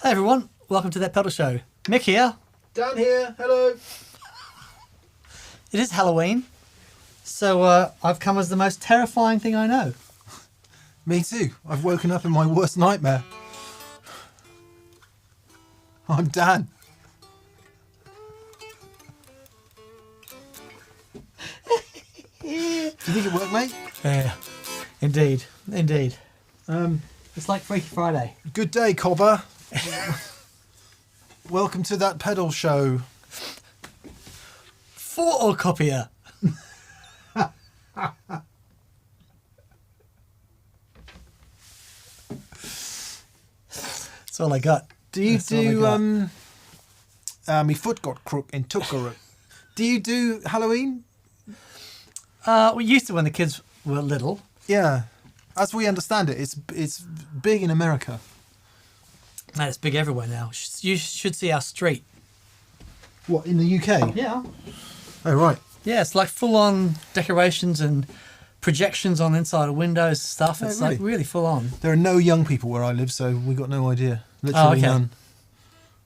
Hey everyone, welcome to That Pedal Show. Mick here. Dan here, hello. It is Halloween, so I've come as the most terrifying thing I know. Me too. I've woken up in my worst nightmare. I'm Dan. Do you think it worked, mate? Yeah, indeed. It's like Freaky Friday. Good day, Cobber. Welcome to That Pedal Show. Photocopier. That's all I got. Do you my foot got crook and took a. Do you do Halloween? We used to when the kids were little. Yeah. As we understand it, it's big in America. No, it's big everywhere now. You should see our street. What, in the UK? Yeah. Oh, right. Yeah, it's like full-on decorations and projections on the inside of windows and stuff. It's really? like really full-on. There are no young people where I live, so we got no idea. Literally none.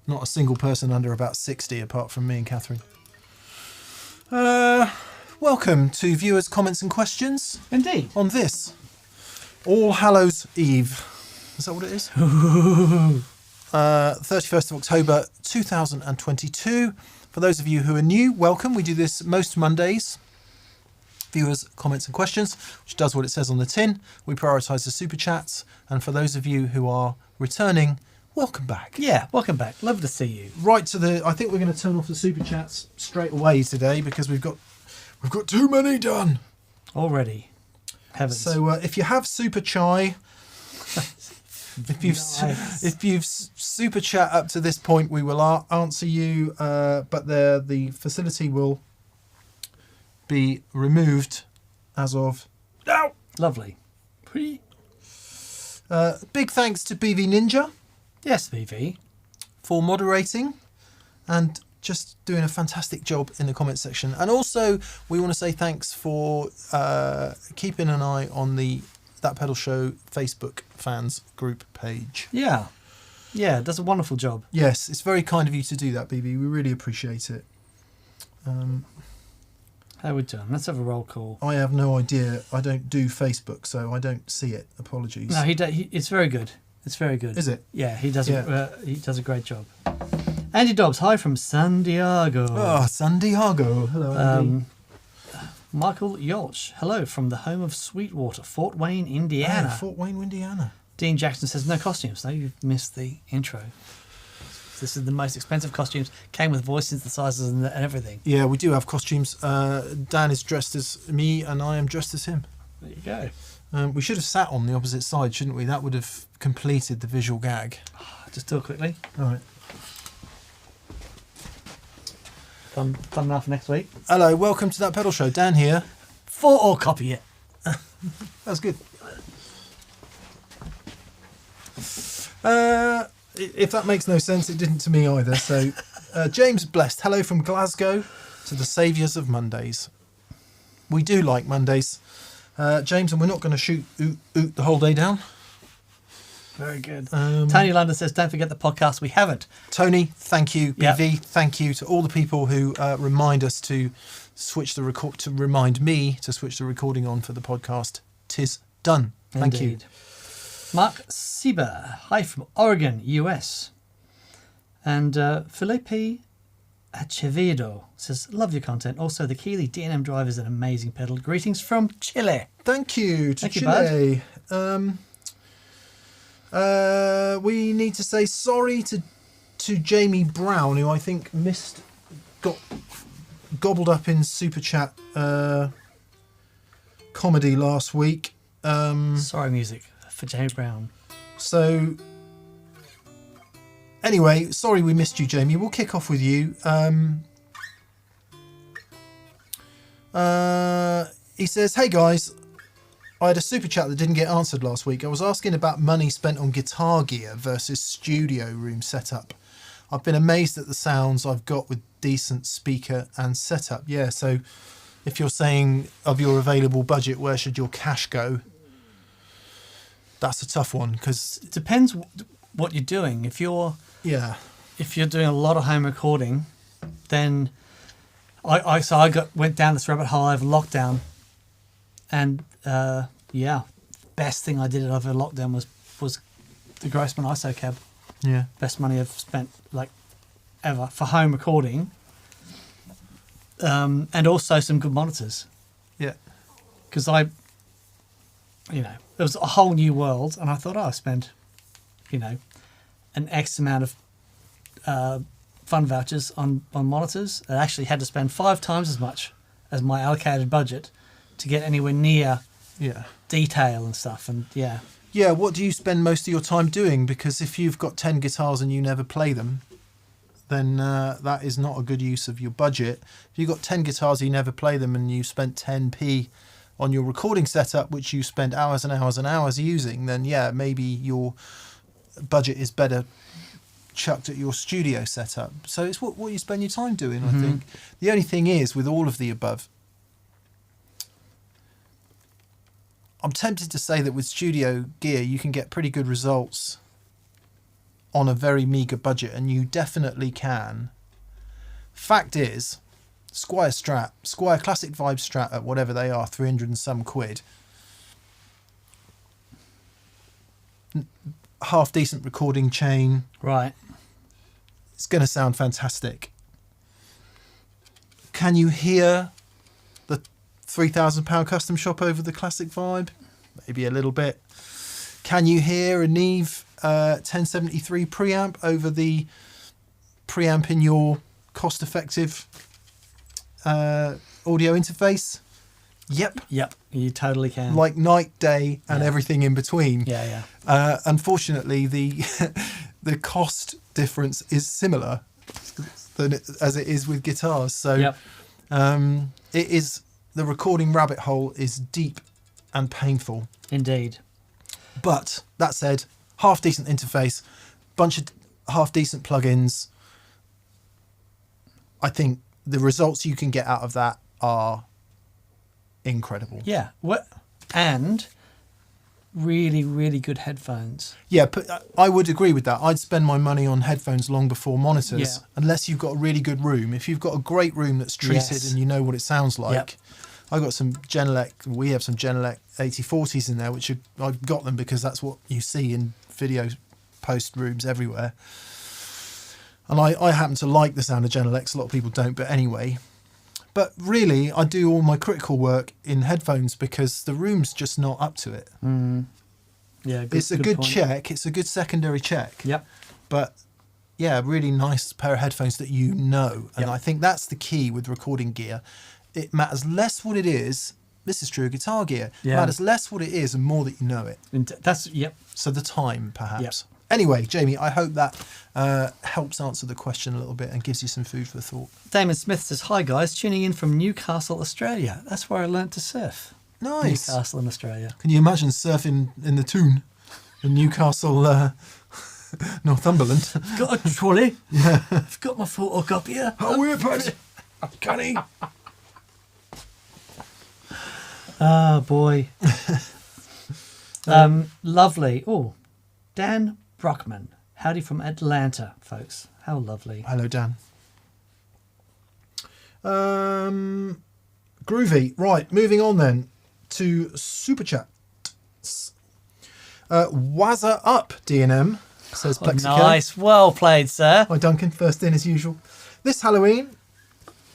Not a single person under about 60 apart from me and Catherine. Welcome to viewers' comments and questions. Indeed. On this All Hallows Eve. Is that what it is? 31st of October 2022. For those of you who are new, welcome. We do this most Mondays. Viewers' comments and questions, which does what it says on the tin. We prioritise the super chats. And for those of you who are returning, welcome back. Yeah, welcome back. Love to see you. Right to the. I think we're going to turn off the super chats straight away today because we've got too many done Already. Heavens. So if you have super chai, if you've super chat up to this point, we will answer you. But the facility will be removed as of now. Lovely. Big thanks to BV Ninja. Yes, VV. For moderating and just doing a fantastic job in the comment section. And also, we want to say thanks for keeping an eye on the That Pedal Show Facebook fans group page. Yeah. Yeah, does a wonderful job. Yes, it's very kind of you to do that, BB. We really appreciate it. How we doing? Let's have a roll call. I have no idea. I don't do Facebook, so I don't see it. Apologies. No, it's very good. It's very good. Is it? Yeah, he does a great job. Andy Dobbs, hi from San Diego. Oh, San Diego. Hello, Andy. Michael Yolch, hello from the home of Sweetwater, Fort Wayne, Indiana. Oh, Fort Wayne, Indiana. Dean Jackson says, no costumes. No, you've missed the intro. This is the most expensive costumes. Came with voice synthesizers and everything. Yeah, we do have costumes. Dan is dressed as me and I am dressed as him. There you go. We should have sat on the opposite side, shouldn't we? That would have completed the visual gag. Just do it quickly. All right. Thumbnail for next week. Hello, welcome to That Pedal Show. Dan here. Photocopy it. That's good. If that makes no sense, it didn't to me either. So, James Blessed, hello from Glasgow to the saviours of Mondays. We do like Mondays, James, and we're not going to shoot oot the whole day down. Very good. Tony London says, don't forget the podcast. We haven't. Tony, thank you. Yep. BV, thank you to all the people who remind us to switch the remind me to switch the recording on for the podcast. 'Tis done. Thank Indeed. You. Mark Sieber, hi from Oregon, US. And Felipe Acevedo says, love your content. Also, the Keeley D&M drive is an amazing pedal. Greetings from Chile. Thank you to Chile. We need to say sorry to Jamie Brown, who I think got gobbled up in Super Chat comedy last week. Sorry, music for Jamie Brown. So, anyway, sorry we missed you, Jamie. We'll kick off with you. He says, hey guys, I had a super chat that didn't get answered last week. I was asking about money spent on guitar gear versus studio room setup. I've been amazed at the sounds I've got with decent speaker and setup. Yeah, so if you're saying of your available budget, where should your cash go? That's a tough one because it depends what you're doing. If you're Yeah. doing a lot of home recording, then I went down this rabbit hole over lockdown, and best thing I did over lockdown was the Grossman ISO cab. Yeah. Best money I've spent like ever for home recording, and also some good monitors. Yeah. Because it was a whole new world, and I thought, I spend, an X amount of fund vouchers on monitors. I actually had to spend 5 times as much as my allocated budget to get anywhere near detail and stuff. And yeah. Yeah, what do you spend most of your time doing? Because if you've got 10 guitars and you never play them, then that is not a good use of your budget. If you've got 10 guitars, you never play them, and you spent 10p on your recording setup, which you spend hours and hours and hours using, then yeah, maybe your budget is better chucked at your studio setup. So it's what you spend your time doing, I think. The only thing is, with all of the above, I'm tempted to say that with studio gear, you can get pretty good results on a very meagre budget, and you definitely can. Fact is, Squier Classic Vibe Strat at whatever they are, 300 and some quid. Half decent recording chain. Right. It's going to sound fantastic. Can you hear the £3,000 custom shop over the Classic Vibe? Maybe a little bit. Can you hear a Neve 1073 preamp over the preamp in your cost-effective audio interface? Yep, you totally can. like night, day, and everything in between. Yeah. Unfortunately, the the cost difference is similar as it is with guitars. So it is, the recording rabbit hole is deep and painful. Indeed. But that said, half decent interface, bunch of half decent plugins. I think the results you can get out of that are incredible. Yeah. And really, really good headphones. Yeah, but I would agree with that. I'd spend my money on headphones long before monitors, Yeah. unless you've got a really good room. If you've got a great room that's treated and you know what it sounds like. Yep. I got some we have some Genelec 8040s in there, which I got them because that's what you see in video post rooms everywhere. And I happen to like the sound of Genelecs. A lot of people don't, but anyway. But really, I do all my critical work in headphones because the room's just not up to it. Yeah, it's a good point. check. It's a good secondary check. Yep. But yeah, really nice pair of headphones that you know. And Yep. I think that's the key with recording gear. It matters less what it is. This is true of guitar gear. It matters less what it is and more that you know it. So the time, perhaps. Yep. Anyway, Jamie, I hope that helps answer the question a little bit and gives you some food for thought. Damon Smith says, "Hi guys, tuning in from Newcastle, Australia. That's where I learnt to surf." Nice. Newcastle in Australia. Can you imagine surfing in the Toon in Newcastle, Northumberland? Got a trolley. Yeah. I've got my photocopier. Oh, we're putting Canny. Oh boy. Lovely. Oh, Dan Brockman. Howdy from Atlanta, folks. How lovely. Hello, Dan. Groovy. Right, moving on then to Super Chats. Wazza up, D&M, says Oh, Plexico. nice. Well played, sir. Hi, Duncan. First in as usual. This Halloween,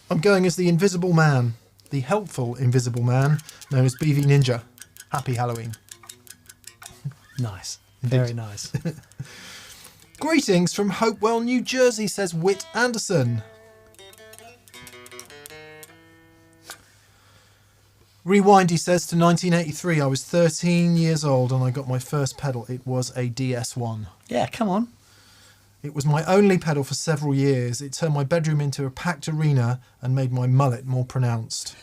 I'm going as the Invisible Man, the helpful Invisible Man, known as BV Ninja. Happy Halloween. Nice. Very nice. Greetings from Hopewell, New Jersey, says Whit Anderson. Rewind, he says, to 1983. I was 13 years old and I got my first pedal. It was a DS1. Yeah, come on. It was my only pedal for several years. It turned my bedroom into a packed arena and made my mullet more pronounced.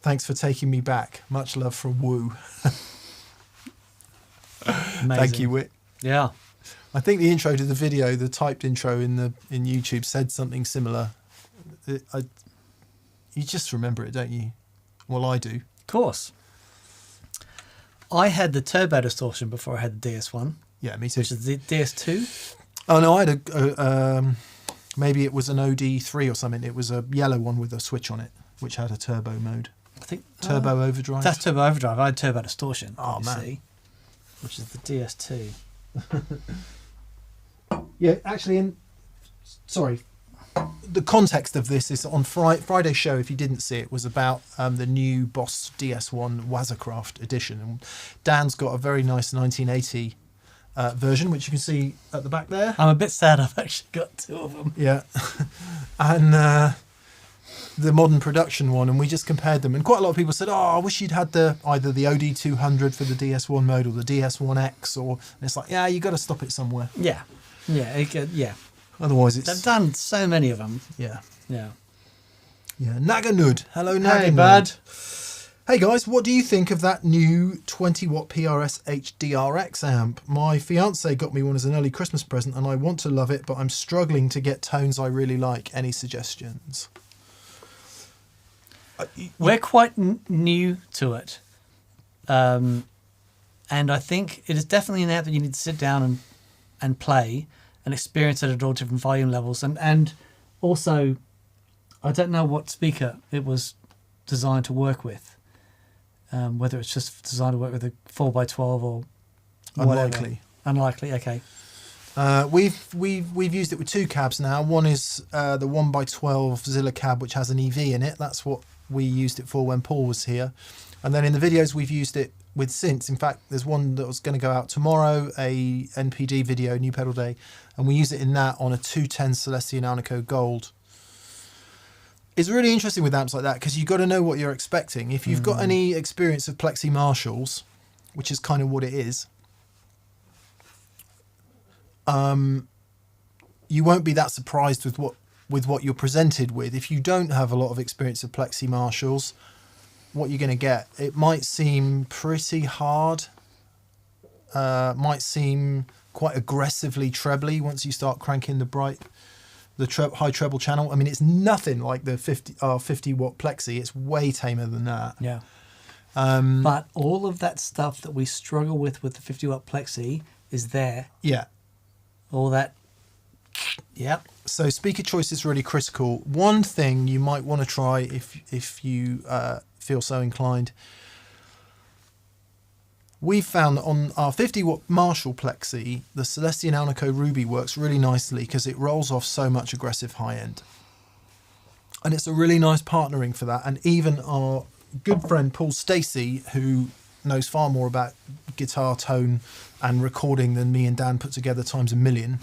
Thanks for taking me back. Much love from Woo. Amazing. Thank you, Whit. Yeah. I think the intro to the video, the typed intro in YouTube, said something similar. You just remember it, don't you? Well, I do. Of course. I had the turbo distortion before I had the DS1. Yeah, me too. which is the DS2. Oh no, I had maybe it was an OD3 or something. It was a yellow one with a switch on it, which had a turbo mode. I think Turbo overdrive. That's turbo overdrive. I had turbo distortion. Oh, obviously, man. which is the DS2. Yeah, actually, sorry. The context of this is on Friday's show, if you didn't see it, was about the new Boss DS1 Wazacraft edition. And Dan's got a very nice 1980 version, which you can see at the back there. I'm a bit sad I've actually got two of them. Yeah. And the modern production one, and we just compared them. And quite a lot of people said, I wish you'd had either the OD200 for the DS1 mode or the DS1X. And it's like, yeah, you got to stop it somewhere. Yeah. Yeah. Otherwise, it's... They've done so many of them. Yeah. Yeah. Yeah. Naganud. Hello, Naganud. Hey, bud. Hey guys, what do you think of that new 20 watt PRS HDRX amp? My fiance got me one as an early Christmas present and I want to love it, but I'm struggling to get tones I really like. Any suggestions? We're quite new to it. And I think it is definitely an amp that you need to sit down and play and experience it at all different volume levels. And also, I don't know what speaker it was designed to work with. Whether it's just designed to work with a 4x12 or whatever. Unlikely. Okay. We've used it with two cabs now. One is the 1x12 Zilla cab, which has an EV in it. That's what we used it for when Paul was here. And then in the videos we've used it with since. In fact, there's one that was going to go out tomorrow, a NPD video, New Pedal Day, and we use it in that on a 210 Celestion Alnico Gold. It's really interesting with amps like that because you've got to know what you're expecting. If you've got any experience of Plexi Marshalls, which is kind of what it is, you won't be that surprised with what you're presented with. If you don't have a lot of experience of Plexi Marshalls, what you're going to get, it might seem pretty hard, might seem quite aggressively trebly once you start cranking the high treble channel. I mean, it's nothing like the 50 watt Plexi. It's way tamer than that. Yeah. But all of that stuff that we struggle with the 50 watt Plexi is there. Yeah. All that. Yeah. So speaker choice is really critical. One thing you might want to try if you feel so inclined. We've found that on our 50 watt Marshall Plexi, the Celestion Alnico Ruby works really nicely because it rolls off so much aggressive high end. And it's a really nice partnering for that. And even our good friend Paul Stacey, who knows far more about guitar tone and recording than me and Dan put together times a million,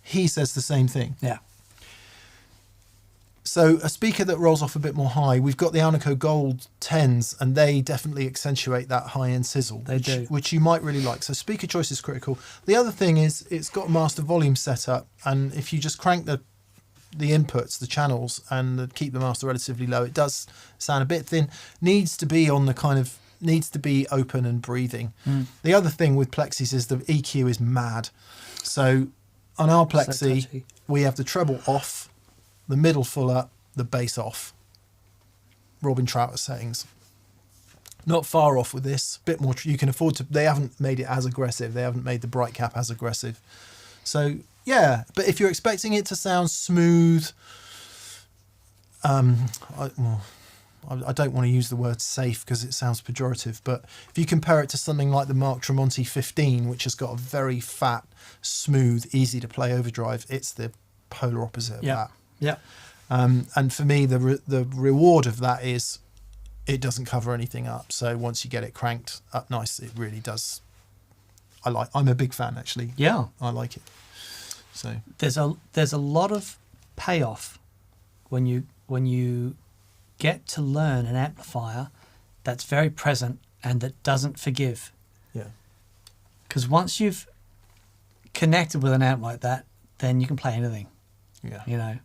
he says the same thing. Yeah. So a speaker that rolls off a bit more high, we've got the Alnico Gold 10s, and they definitely accentuate that high-end sizzle, which you might really like. So speaker choice is critical. The other thing is it's got master volume set up, and if you just crank the inputs, the channels, and keep the master relatively low, it does sound a bit thin. Needs to be open and breathing. The other thing with Plexis is the EQ is mad. So on our Plexi, we have the treble off, the middle full up, the bass off. Robin Trower settings. Not far off with this. Bit more. You can afford to. They haven't made it as aggressive. They haven't made the bright cap as aggressive. So yeah, but if you're expecting it to sound smooth, I don't want to use the word safe because it sounds pejorative. But if you compare it to something like the Mark Tremonti 15, which has got a very fat, smooth, easy to play overdrive, it's the polar opposite of that. Yeah. And for me, the reward of that is it doesn't cover anything up. So once you get it cranked up nice, it really does. I'm a big fan, actually. Yeah. I like it. So there's a lot of payoff when you get to learn an amplifier that's very present and that doesn't forgive. Yeah. Because once you've connected with an amp like that, then you can play anything. Yeah. You know.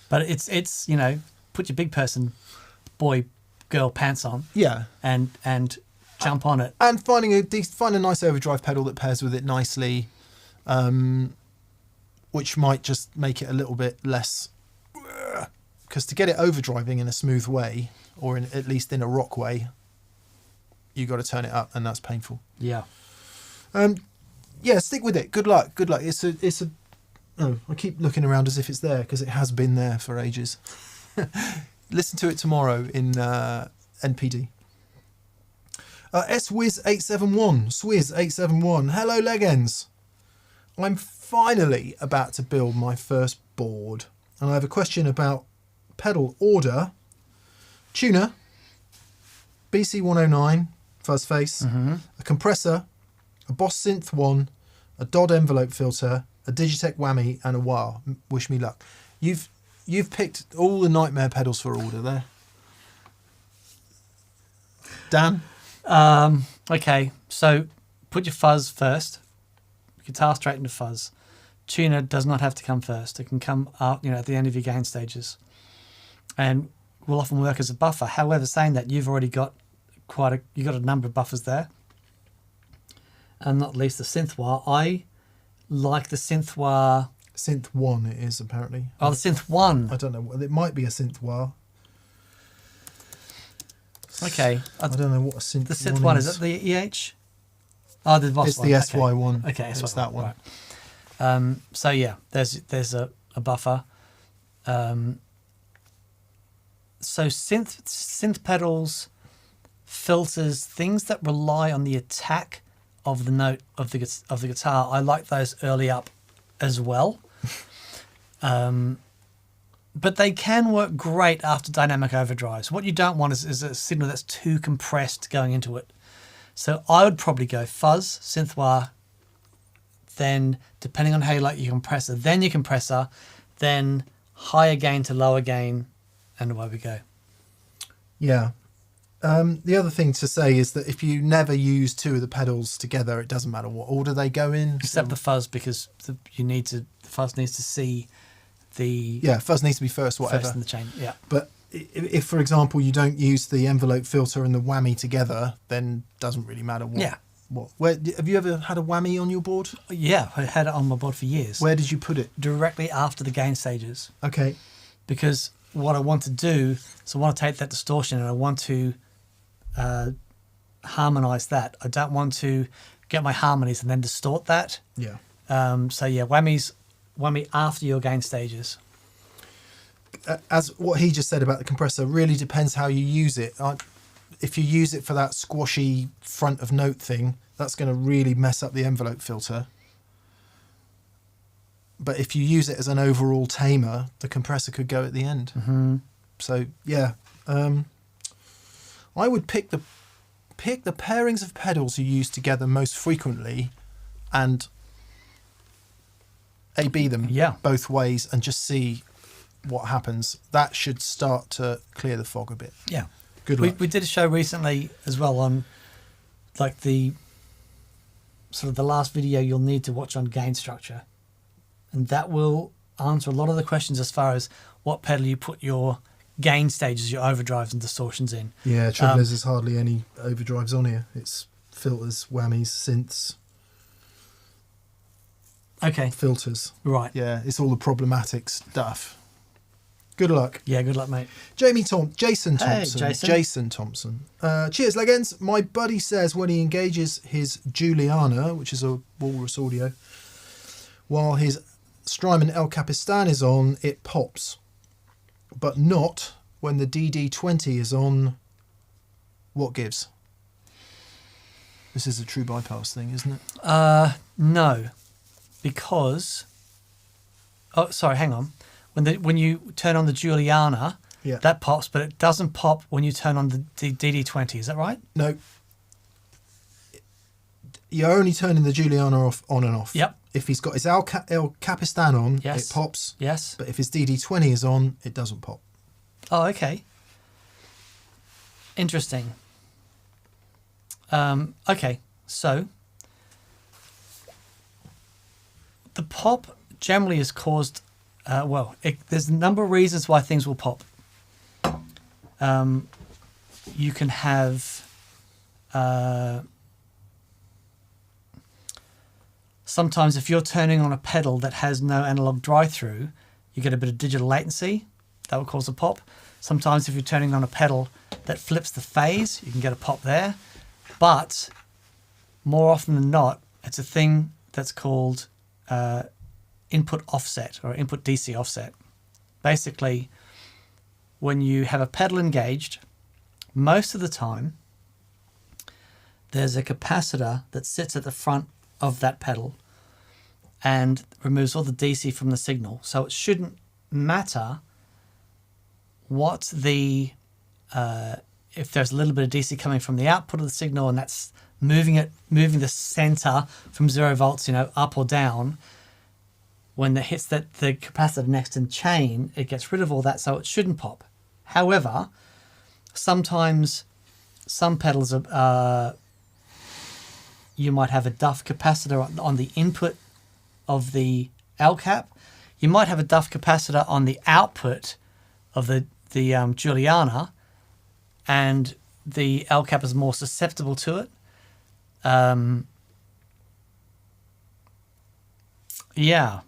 But it's you know, put your big person, boy, girl pants on. Yeah. And jump on it. And find a nice overdrive pedal that pairs with it nicely, which might just make it a little bit less. Because to get it overdriving in a smooth way, or at least in a rock way, you got to turn it up, and that's painful. Yeah. Yeah, stick with it. Good luck. Good luck. It's a. Oh, I keep looking around as if it's there because it has been there for ages. Listen to it tomorrow in NPD. SWiz871. Swizz871. Hello, Legends. I'm finally about to build my first board, and I have a question about pedal order. Tuner, BC109 fuzz face, a compressor, a Boss Synth 1, a Dodd envelope filter, a Digitech whammy, and a wah. Wish me luck. You've picked all the nightmare pedals for order there. Dan? Okay, so put your fuzz first. Guitar straight into fuzz. Tuner does not have to come first. It can come up, at the end of your gain stages, and will often work as a buffer. However, saying that, you've already got a number of buffers there, and not least the synth wah. I like the synth wah. Synth 1 it is, apparently. Oh, the synth 1. I don't know. It might be a synth wah. Okay. I don't know what a synth 1 is. The synth 1, is it the EH? Oh, the Boss It's one. the SY one. Okay, it's SY that one. Right. So yeah, there's a buffer. So synth pedals, filters, things that rely on the attack of the note of the guitar. I like those early up as well. But they can work great after dynamic overdrives. What you don't want is a signal that's too compressed going into it. So I would probably go fuzz, synth wah, then depending on how you like your compressor, then your compressor, then higher gain to lower gain, and away we go. Yeah. The other thing to say is that if you never use two of the pedals together, it doesn't matter what order they go in. Except the fuzz, because the fuzz needs to see the fuzz needs to be first, whatever. first in the chain. Yeah. But if, for example, you don't use the envelope filter and the whammy together, then it doesn't really matter what. Yeah. Where have you ever had a whammy on your board? Yeah, I had it on my board for years. Where did you put it? Directly after the gain stages. Okay. Because what I want to do is I want to take that distortion and I want to harmonize that. I don't want to get my harmonies and then distort that. Yeah. Whammy after your gain stages. As what he just said about the compressor really depends how you use it. If you use it for that squashy front of note thing, that's going to really mess up the envelope filter. But if you use it as an overall tamer, the compressor could go at the end. Mm-hmm. So yeah, I would pick the pairings of pedals you use together most frequently, and A/B them both ways, and just see what happens. That should start to clear the fog a bit. Yeah. Good luck. We did a show recently as well on like the sort of the last video you'll need to watch on gain structure. And that will answer a lot of the questions as far as what pedal you put your gain stages, your overdrives and distortions in. Yeah, trouble is there's hardly any overdrives on here. It's filters, whammies, synths. Okay. Filters. Right. Yeah, it's all the problematic stuff. Good luck. Yeah, good luck, mate. Jason Thompson. Hey, Jason. Jason Thompson. Cheers, Legends. My buddy says when he engages his Juliana, which is a walrus audio, while his Strymon El Capistan is on, it pops. But not when the DD20 is on. What gives? This is a true bypass thing, isn't it? No. Because... Oh, sorry, hang on. When you turn on the Juliana, that pops, but it doesn't pop when you turn on the DD20. Is that right? No. You're only turning the Juliana on and off. Yep. If he's got his El Capistan on, it pops. Yes. But if his DD20 is on, it doesn't pop. Oh, okay. Interesting. Okay, so the pop generally is caused... there's a number of reasons why things will pop. You can have sometimes if you're turning on a pedal that has no analog drive-through, you get a bit of digital latency. That will cause a pop. Sometimes if you're turning on a pedal that flips the phase, you can get a pop there. But more often than not, it's a thing that's called input offset or input DC offset. Basically, when you have a pedal engaged, most of the time there's a capacitor that sits at the front of that pedal and removes all the DC from the signal. So it shouldn't matter what the if there's a little bit of DC coming from the output of the signal and that's moving the center from 0 volts, up or down. When it hits the capacitor next in chain, it gets rid of all that, so it shouldn't pop. However, sometimes some pedals you might have a duff capacitor on the input of the L cap. You might have a duff capacitor on the output of the Juliana, and the L cap is more susceptible to it. Yeah.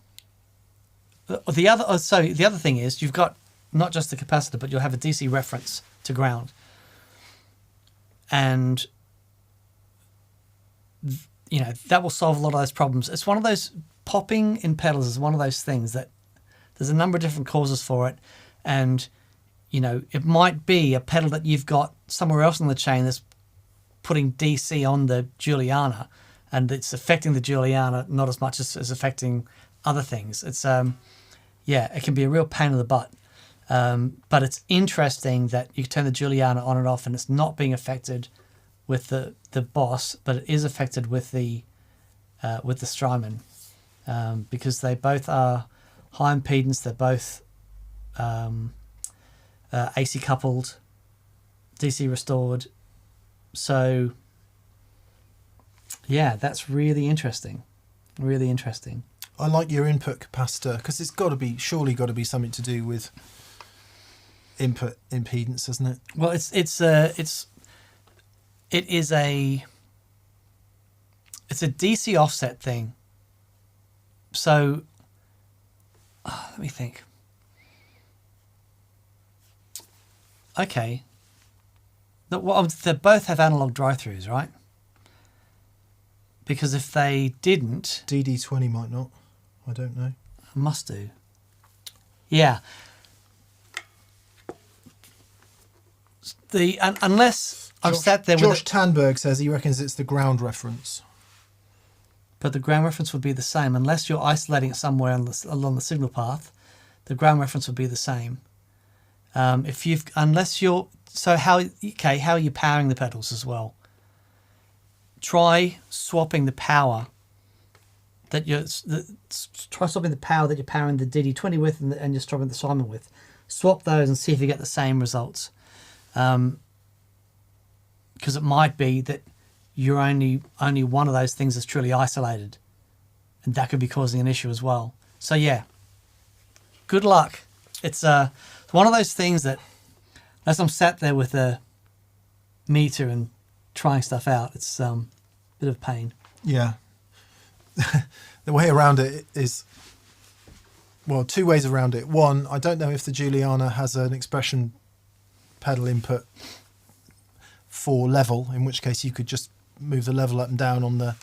The other thing is you've got not just the capacitor, but you'll have a DC reference to ground, and that will solve a lot of those problems. It's one of those, popping in pedals is one of those things that there's a number of different causes for it, and it might be a pedal that you've got somewhere else on the chain that's putting DC on the Juliana, and it's affecting the Juliana not as much as affecting other things. It's it can be a real pain in the butt, but it's interesting that you turn the Juliana on and off and it's not being affected with the Boss, but it is affected with the Strymon, because they both are high impedance. They're both AC coupled, DC restored. So yeah, that's really interesting. Really interesting. I like your input capacitor because it's surely got to be something to do with input impedance, isn't it? Well, it is a DC offset thing. So let me think. Okay. They both have analog drive-throughs, right? Because if they didn't... DD20 might not. I don't know. Must do. Yeah. Unless I've sat there with... Josh Tanberg says he reckons it's the ground reference. But the ground reference would be the same. Unless you're isolating it somewhere along the signal path, the ground reference would be the same. How are you powering the pedals as well? Try swapping the power that you're powering the DD20 with and you're swapping the Strymon with. Swap those and see if you get the same results. Because it might be that you're only one of those things that's truly isolated, and that could be causing an issue as well. So yeah, good luck. It's one of those things that, as I'm sat there with a meter and trying stuff out, it's a bit of pain. Yeah. The way around it is, well, two ways around it. One, I don't know if the Juliana has an expression pedal input for level, in which case you could just move the level up and down on the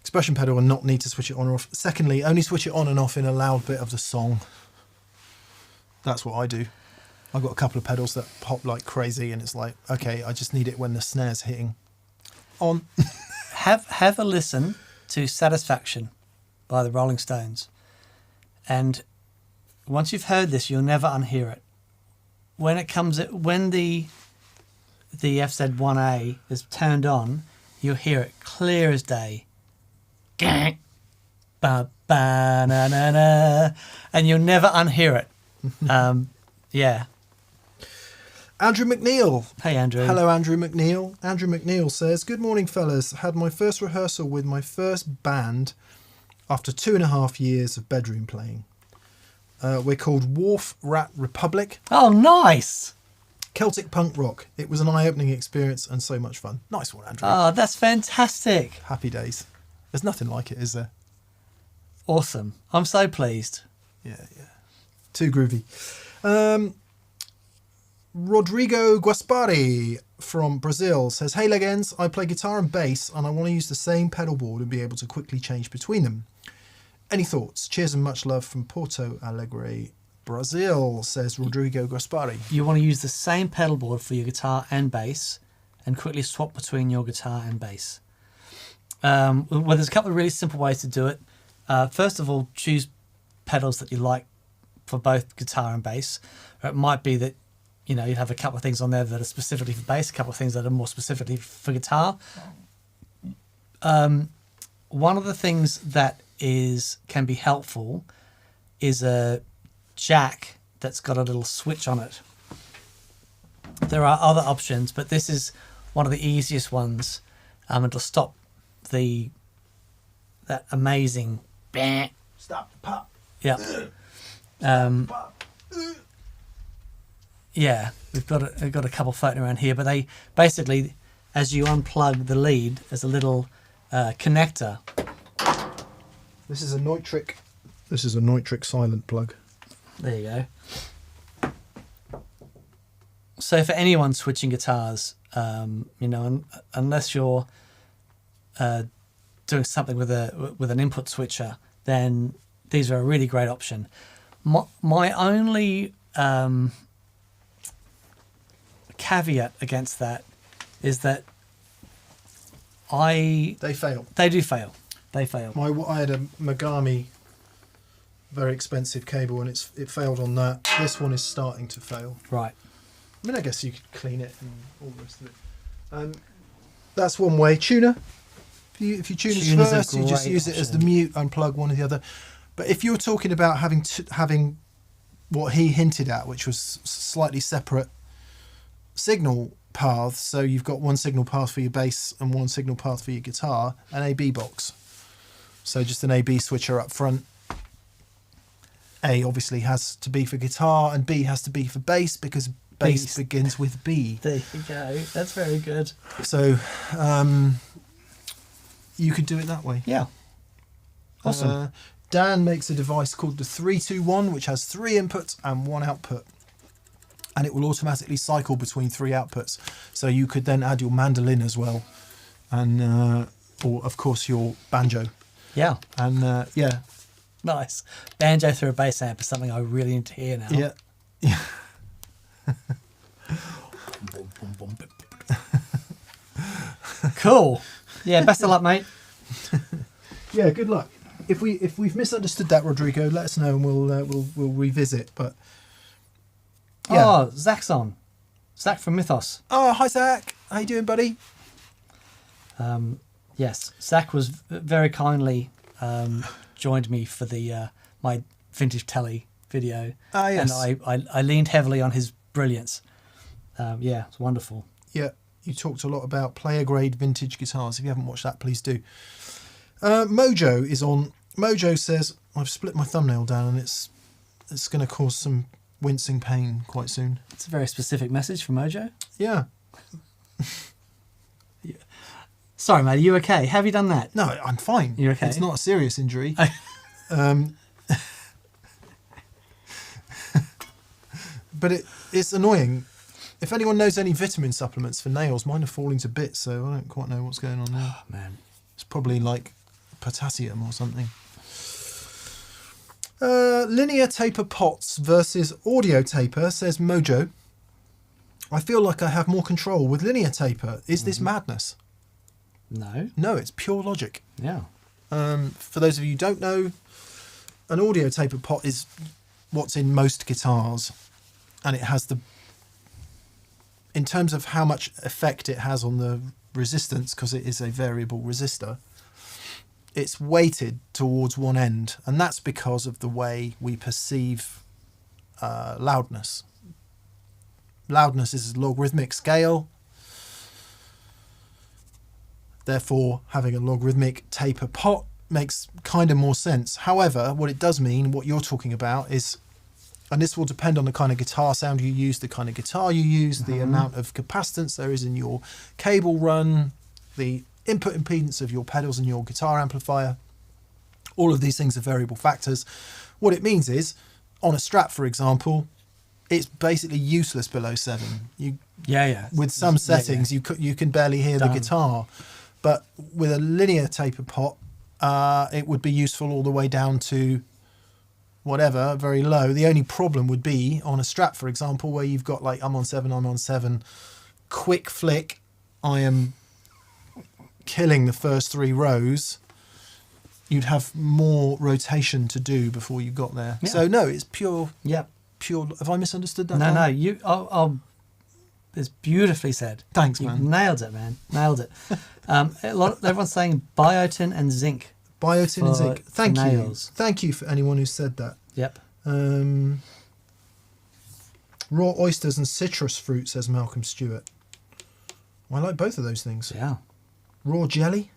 expression pedal and not need to switch it on or off. Secondly, only switch it on and off in a loud bit of the song. That's what I do. I've got a couple of pedals that pop like crazy, and it's like, okay, I just need it when the snare's hitting on. Have a listen to Satisfaction by the Rolling Stones, and once you've heard this, you'll never unhear it. When the FZ1A is turned on, you'll hear it clear as day. Ba, ba, na, na, na, and you'll never unhear it. Yeah. Andrew McNeil. Hey, Andrew. Hello, Andrew McNeil. Andrew McNeil says, good morning, fellas. Had my first rehearsal with my first band after 2.5 years of bedroom playing. We're called Wharf Rat Republic. Oh, nice. Celtic punk rock. It was an eye-opening experience and so much fun. Nice one, Andrew. Oh, that's fantastic. Happy days. There's nothing like it, is there? Awesome. I'm so pleased. Yeah. Too groovy. Rodrigo Guaspari. from Brazil says, "Hey Legends, I play guitar and bass and I want to use the same pedal board and be able to quickly change between them. Any thoughts? Cheers and much love from Porto Alegre, Brazil," says Rodrigo Gaspari. You want to use the same pedal board for your guitar and bass and quickly swap between your guitar and bass. Well, there's a couple of really simple ways to do it. First of all, choose pedals that you like for both guitar and bass. Or it might be that you have a couple of things on there that are specifically for bass, a couple of things that are more specifically for guitar. One of the things that can be helpful is a jack that's got a little switch on it. There are other options, but this is one of the easiest ones. It'll stop that amazing bang. Stop the pop. Yeah. Yeah, we've got a couple floating around here, but they basically, as you unplug the lead, there's a little connector. This is a Neutrik silent plug. There you go. So for anyone switching guitars, unless you're doing something with an input switcher, then these are a really great option. My only caveat against that is that they fail. They do fail. They fail. I had a Megami, very expensive cable, and it failed on that. This one is starting to fail. Right. I mean, I guess you could clean it and all the rest of it. That's one way. Tuner. If you tune it first, you just use it as the mute, unplug one or the other. But if you're talking about having what he hinted at, which was slightly separate signal paths, so you've got one signal path for your bass and one signal path for your guitar, an AB box. So just an AB switcher up front. A obviously has to be for guitar and B has to be for bass because bass begins with B. There you go. That's very good. So you could do it that way. Yeah. Awesome. Dan makes a device called the 321, which has 3 inputs and 1 output. And it will automatically cycle between 3 outputs. So you could then add your mandolin as well. And, or of course, your banjo. Yeah. And, yeah. Nice. Banjo through a bass amp is something I really need to hear now. Yeah. Yeah. Cool. Yeah, best of luck, mate. Yeah, good luck. If we've misunderstood that, Rodrigo, let us know and we'll revisit. But yeah. Oh, Zach's on. Zach from Mythos. Oh, hi Zach. How you doing, buddy? Yes, Zach was very kindly joined me for the my vintage telly video. Ah, yes. And I leaned heavily on his brilliance. Yeah, it's wonderful. Yeah, you talked a lot about player grade vintage guitars. If you haven't watched that, please do. Mojo is on. Mojo says, "I've split my thumbnail down and it's going to cause some wincing pain quite soon." It's a very specific message from Mojo. Yeah. Yeah. Sorry, mate. Are you okay? Have you done that? No, I'm fine. You're okay? It's not a serious injury. But it's annoying. If anyone knows any vitamin supplements for nails, mine are falling to bits, so I don't quite know what's going on there. Oh, man. It's probably like potassium or something. Linear taper pots versus audio taper, says Mojo. I feel like I have more control with linear taper. Is this madness? No. No, it's pure logic. Yeah. For those of you who don't know, an audio taper pot is what's in most guitars, and it has in terms of how much effect it has on the resistance, because it is a variable resistor, it's weighted towards one end, and that's because of the way we perceive loudness. Loudness is a logarithmic scale. Therefore, having a logarithmic taper pot makes kind of more sense. However, what it does mean, what you're talking about is, and this will depend on the kind of guitar sound you use, the kind of guitar you use, the amount of capacitance there is in your cable run, the input impedance of your pedals and your guitar amplifier. All of these things are variable factors. What it means is, on a Strat, for example, it's basically useless below 7. Yeah. With some settings, you can barely hear the guitar, but with a linear taper pot, it would be useful all the way down to whatever, very low. The only problem would be on a Strat, for example, where you've got like I'm on 7, quick flick, I am killing the first 3 rows. You'd have more rotation to do before you got there. Yeah. So no, it's pure. Yeah. Pure. Have I misunderstood that? No. It's beautifully said. Thanks, man. You nailed it, man. Nailed it. Everyone's saying biotin and zinc. Biotin and zinc. Thank you. Nails. Thank you for anyone who said that. Yep. Raw oysters and citrus fruit, says Malcolm Stewart. Well, I like both of those things. Yeah. Raw jelly,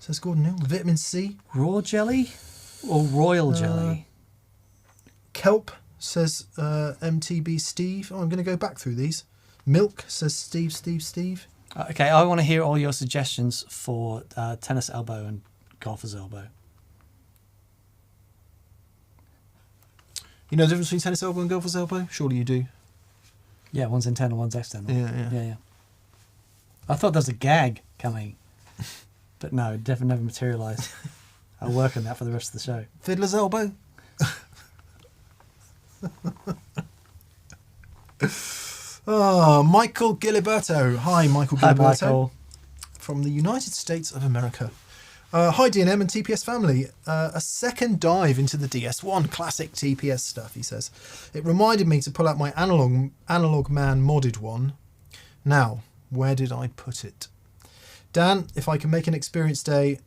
says Gordon Hill. Vitamin C. Raw jelly or royal jelly? Kelp, says MTB Steve. Oh, I'm going to go back through these. Milk, says Steve. Okay, I want to hear all your suggestions for tennis elbow and golfer's elbow. You know the difference between tennis elbow and golfer's elbow? Surely you do. Yeah, one's internal, one's external. Yeah. I thought there was a gag coming, but no, it definitely never materialised. I'll work on that for the rest of the show. Fiddler's elbow? Michael Giliberto. Hi, Michael Giliberto. Hi, Michael. From the United States of America. Hi, DNM and TPS family. A second dive into the DS1. Classic TPS stuff, he says. It reminded me to pull out my Analog Man modded one. Now, where did I put it? Dan, if I can make an experience day,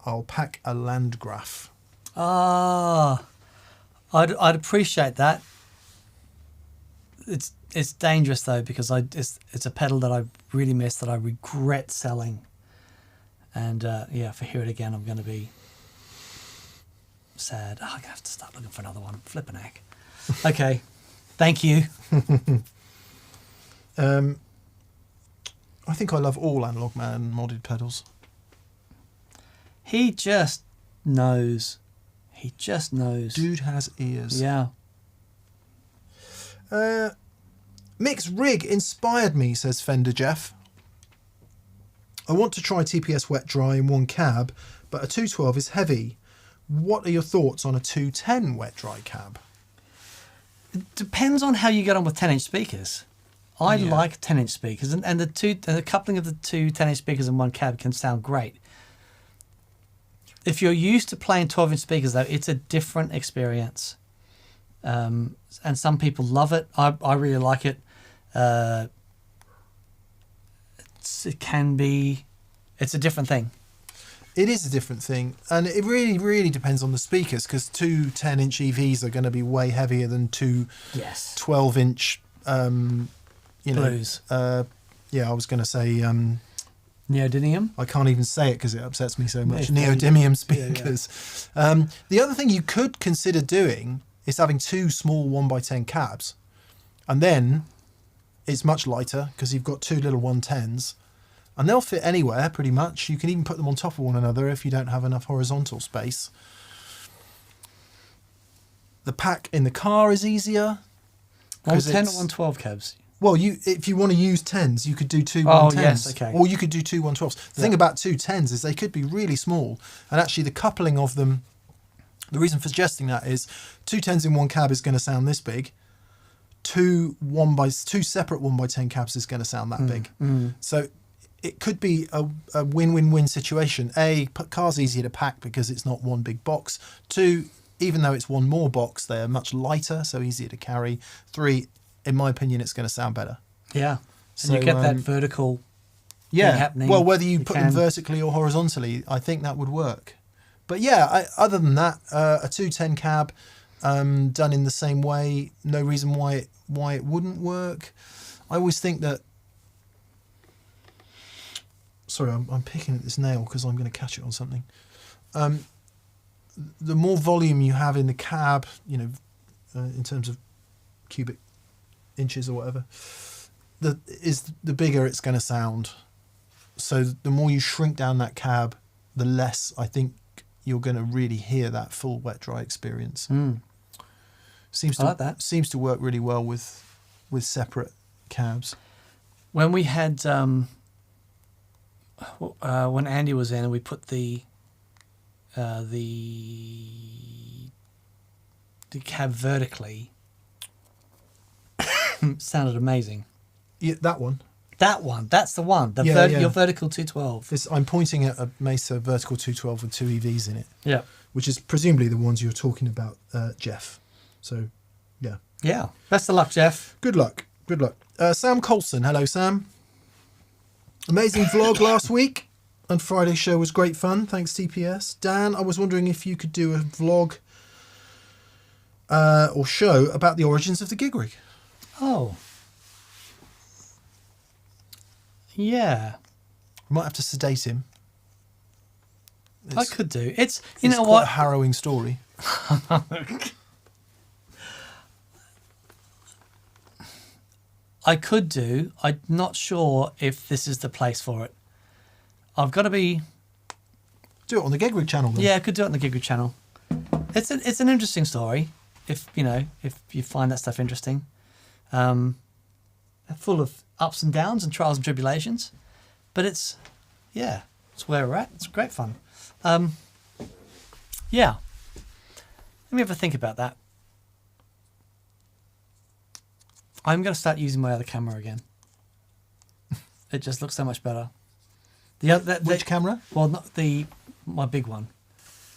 I'll pack a Landgraf. I'd appreciate that. It's dangerous though, because it's a pedal that I really miss, that I regret selling. And if I hear it again, I'm going to be sad. I'm going to have to start looking for another one. Flippin' heck. Okay. Thank you. I think I love all Analog Man modded pedals. He just knows. Dude has ears. Yeah. Mixed rig inspired me, says Fender Jeff. I want to try TPS wet dry in one cab, but a 212 is heavy. What are your thoughts on a 210 wet dry cab? It depends on how you get on with 10-inch speakers. I like 10-inch speakers, and the coupling of the two 10-inch speakers in one cab can sound great. If you're used to playing 12-inch speakers, though, it's a different experience. And some people love it. I really like it. It's a different thing. It is a different thing, and it really, really depends on the speakers, because two 10-inch EVs are going to be way heavier than two 12-inch. Blues. I was going to say neodymium. I can't even say it because it upsets me so much. Neodymium speakers. Yeah. The other thing you could consider doing is having two small 1x10 cabs, and then it's much lighter because you've got two little 110s, and they'll fit anywhere pretty much. You can even put them on top of one another if you don't have enough horizontal space. The pack in the car is easier. 110 or 112 cabs? Well, if you want to use 10s, you could do two 110s. Yes, okay. Or you could do two 112s. The thing about two 10s is they could be really small, and actually the coupling of them, the reason for suggesting that is two 10s in one cab is going to sound this big. Two separate 1x10 cabs is going to sound that big. So it could be a win-win-win situation. A, car's easier to pack because it's not one big box. Two, even though it's one more box, they're much lighter, so easier to carry. Three, in my opinion, it's going to sound better. Yeah. So, and you get that vertical thing happening. Well, whether you put them vertically or horizontally, I think that would work. But other than that, a 210 cab done in the same way, no reason why it wouldn't work. I always think that... Sorry, I'm picking at this nail because I'm going to catch it on something. The more volume you have in the cab, in terms of cubic inches or whatever, the bigger it's going to sound. So the more you shrink down that cab, the less I think you're going to really hear that full wet dry experience. Seems I to like that. seems to work really well with separate cabs. When we had when Andy was in, and we put the cab vertically, sounded amazing. Yeah, that one. That one, that's the one. Your vertical 212. I'm pointing at a Mesa Vertical 212 with two EVs in it, Yeah. which is presumably the ones you're talking about, Jeff. So, yeah. Yeah. Best of luck, Jeff. Good luck. Good luck. Sam Colson. Hello, Sam. Amazing vlog last week. And Friday's show was great fun. Thanks, TPS. Dan, I was wondering if you could do a vlog or show about the origins of the gig rig. Oh. Yeah. We might have to sedate him. I could do. It's It's know quite what? a harrowing story. I could do. I'm not sure if this is the place for it. I've got to be. Do it on the Gig Rig channel then. Yeah, I could do it on the Gig Rig channel. It's an interesting story. If you find that stuff interesting, full of ups and downs and trials and tribulations, but it's where we're at. It's great fun. Yeah. Let me have a think about that. I'm going to start using my other camera again. It just looks so much better. Which camera? Well, not my big one.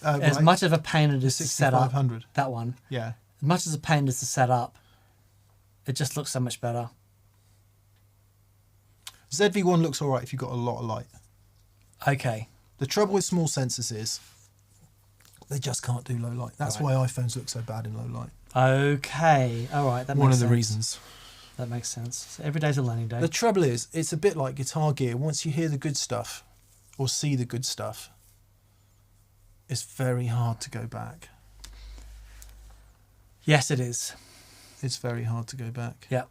As Right. much of a pain it is to set up. 6500. That one. Yeah. As much as a pain it is to set up, it just looks so much better. ZV-1 looks all right if you've got a lot of light. Okay. The trouble with small sensors is they just can't do low light. That's Right. why iPhones look so bad in low light. Okay. All right. That One makes of the sense. reasons. That makes sense. So every day's a learning day. The trouble is, it's a bit like Guitar Gear. Once you hear the good stuff or see the good stuff, it's very hard to go back. Yes, it is. It's very hard to go back. Yeah.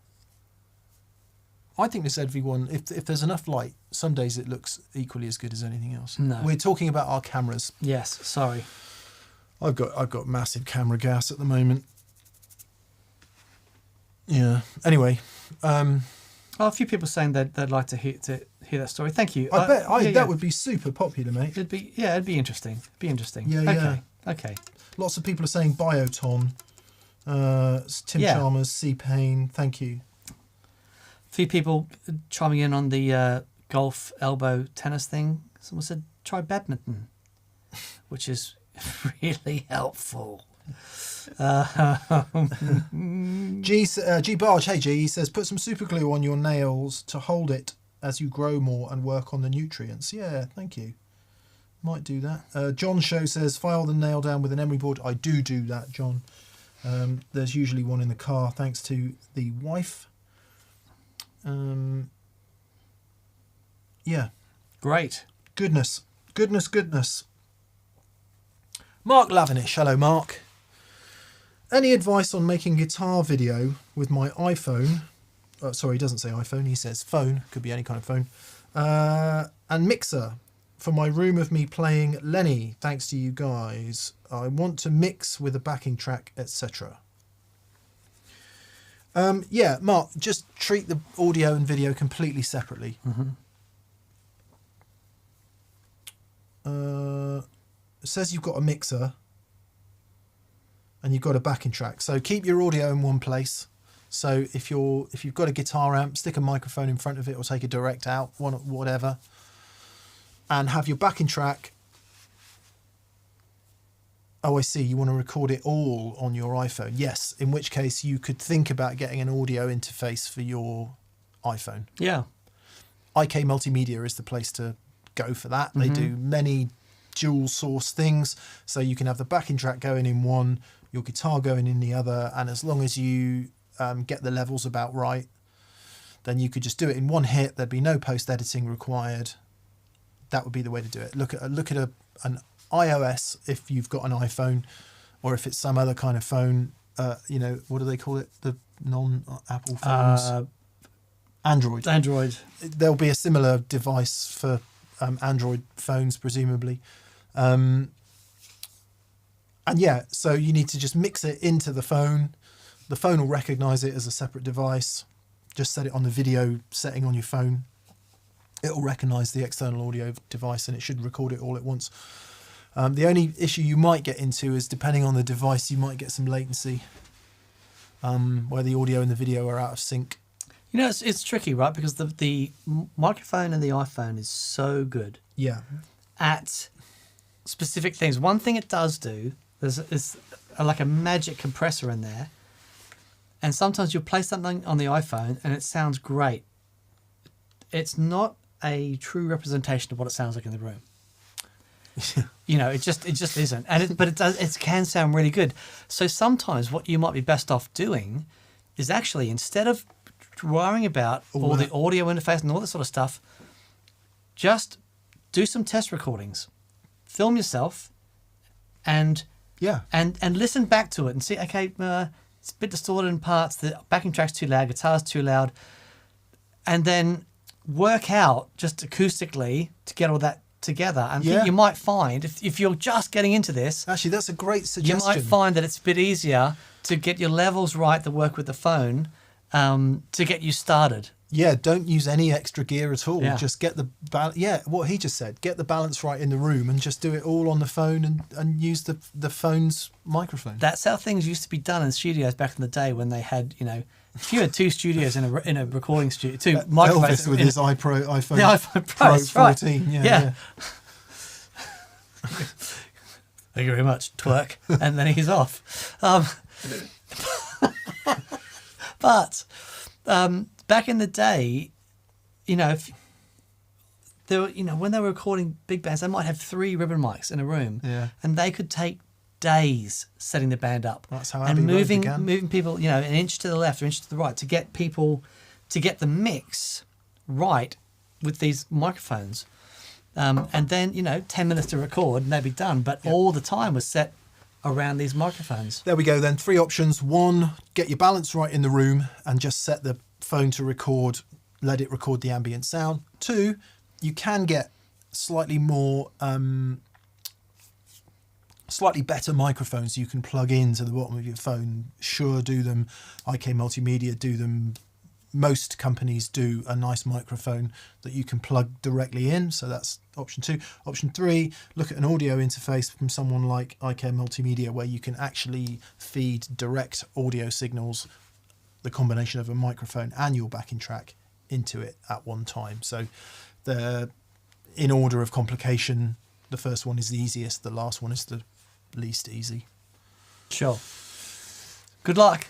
I think the ZV-1, if there's enough light, some days it looks equally as good as anything else. No. We're talking about our cameras. Yes. Sorry. I've got massive camera gas at the moment. Yeah. Anyway, Oh, a few people saying they'd like to hear that story. Thank you. I bet yeah, that would be super popular, mate. It'd be interesting. It'd be interesting. Yeah, okay. yeah. Okay. Lots of people are saying Bioton. Tim Yeah. Chalmers, C Payne. Thank you. A few people chiming in on the golf elbow tennis thing. Someone said try badminton, which is really helpful. G Barge, hey G, he says put some super glue on your nails to hold it as you grow more and work on the nutrients. Yeah, thank you. Might do that. John Show says file the nail down with an emery board. I do that, John. There's usually one in the car, thanks to the wife. Yeah. Great. Goodness. Mark Lavinish. Hello, Mark. Any advice on making guitar video with my iPhone? Sorry, he doesn't say iPhone. He says phone. Could be any kind of phone. And mixer for my room of me playing Lenny. Thanks to you guys. I want to mix with a backing track, etc. Yeah, Mark, just treat the audio and video completely separately. Mm-hmm. It says you've got a mixer and you've got a backing track, so keep your audio in one place. So if you've got a guitar amp, stick a microphone in front of it or take a direct out, whatever, and have your backing track. Oh, I see. You want to record it all on your iPhone. Yes, in which case you could think about getting an audio interface for your iPhone. Yeah. IK Multimedia is the place to go for that. Mm-hmm. They do many dual source things, so you can have the backing track going in one, your guitar going in the other, and as long as you get the levels about right, then you could just do it in one hit. There'd be no post editing required. That would be the way to do it. Look at an iOS if you've got an iPhone, or if it's some other kind of phone. What do they call it? The non-Apple phones. Android. There'll be a similar device for Android phones, presumably. And yeah, so you need to just mix it into the phone, The phone will recognise it as a separate device. Just set it on the video setting on your phone. It'll recognise the external audio device and it should record it all at once. The only issue you might get into is, depending on the device, you might get some latency where the audio and the video are out of sync. You know, it's tricky, right? Because the microphone in the iPhone is so good at specific things. One thing it does do is like a magic compressor in there. And sometimes you'll play something on the iPhone and it sounds great. It's not a true representation of what it sounds like in the room. You know, it just isn't. But it can sound really good. So sometimes what you might be best off doing is actually, instead of worrying about all the audio interface and all that sort of stuff, just do some test recordings. Film yourself and listen back to it and see, okay, it's a bit distorted in parts, the backing track's too loud, guitar's too loud, and then work out just acoustically to get all that together. And think you might find, if you're just getting into this, actually, that's a great suggestion. You might find that it's a bit easier to get your levels right that work with the phone to get you started. Yeah, don't use any extra gear at all. Just get the what he just said. Get the balance right in the room and just do it all on the phone and use the phone's microphone. That's how things used to be done in studios back in the day when they had, you know, if you had two studios in a recording studio, two microphones. Elvis with his iPhone the iPhone Pro 14. Right. Yeah. Thank you very much, twerk. And then he's off. But back in the day, you know, if there were, you know, when they were recording big bands, they might have 3 ribbon mics in a room, and they could take days setting the band up. That's how and Abbey Road began. moving people, you know, an inch to the left or inch to the right to get the mix right with these microphones. And then, you know, 10 minutes to record and they'd be done. But all the time was set around these microphones. There we go then. 3 options. 1, get your balance right in the room and just set the phone to record, let it record the ambient sound. 2, you can get slightly more, slightly better microphones you can plug into the bottom of your phone. Shure do them, IK Multimedia do them. Most companies do a nice microphone that you can plug directly in. So that's option 2. Option 3, look at an audio interface from someone like IK Multimedia where you can actually feed direct audio signals, the combination of a microphone and your backing track, into it at one time. So they're in order of complication. The first one is the easiest. The last one is the least easy. Sure. Good luck.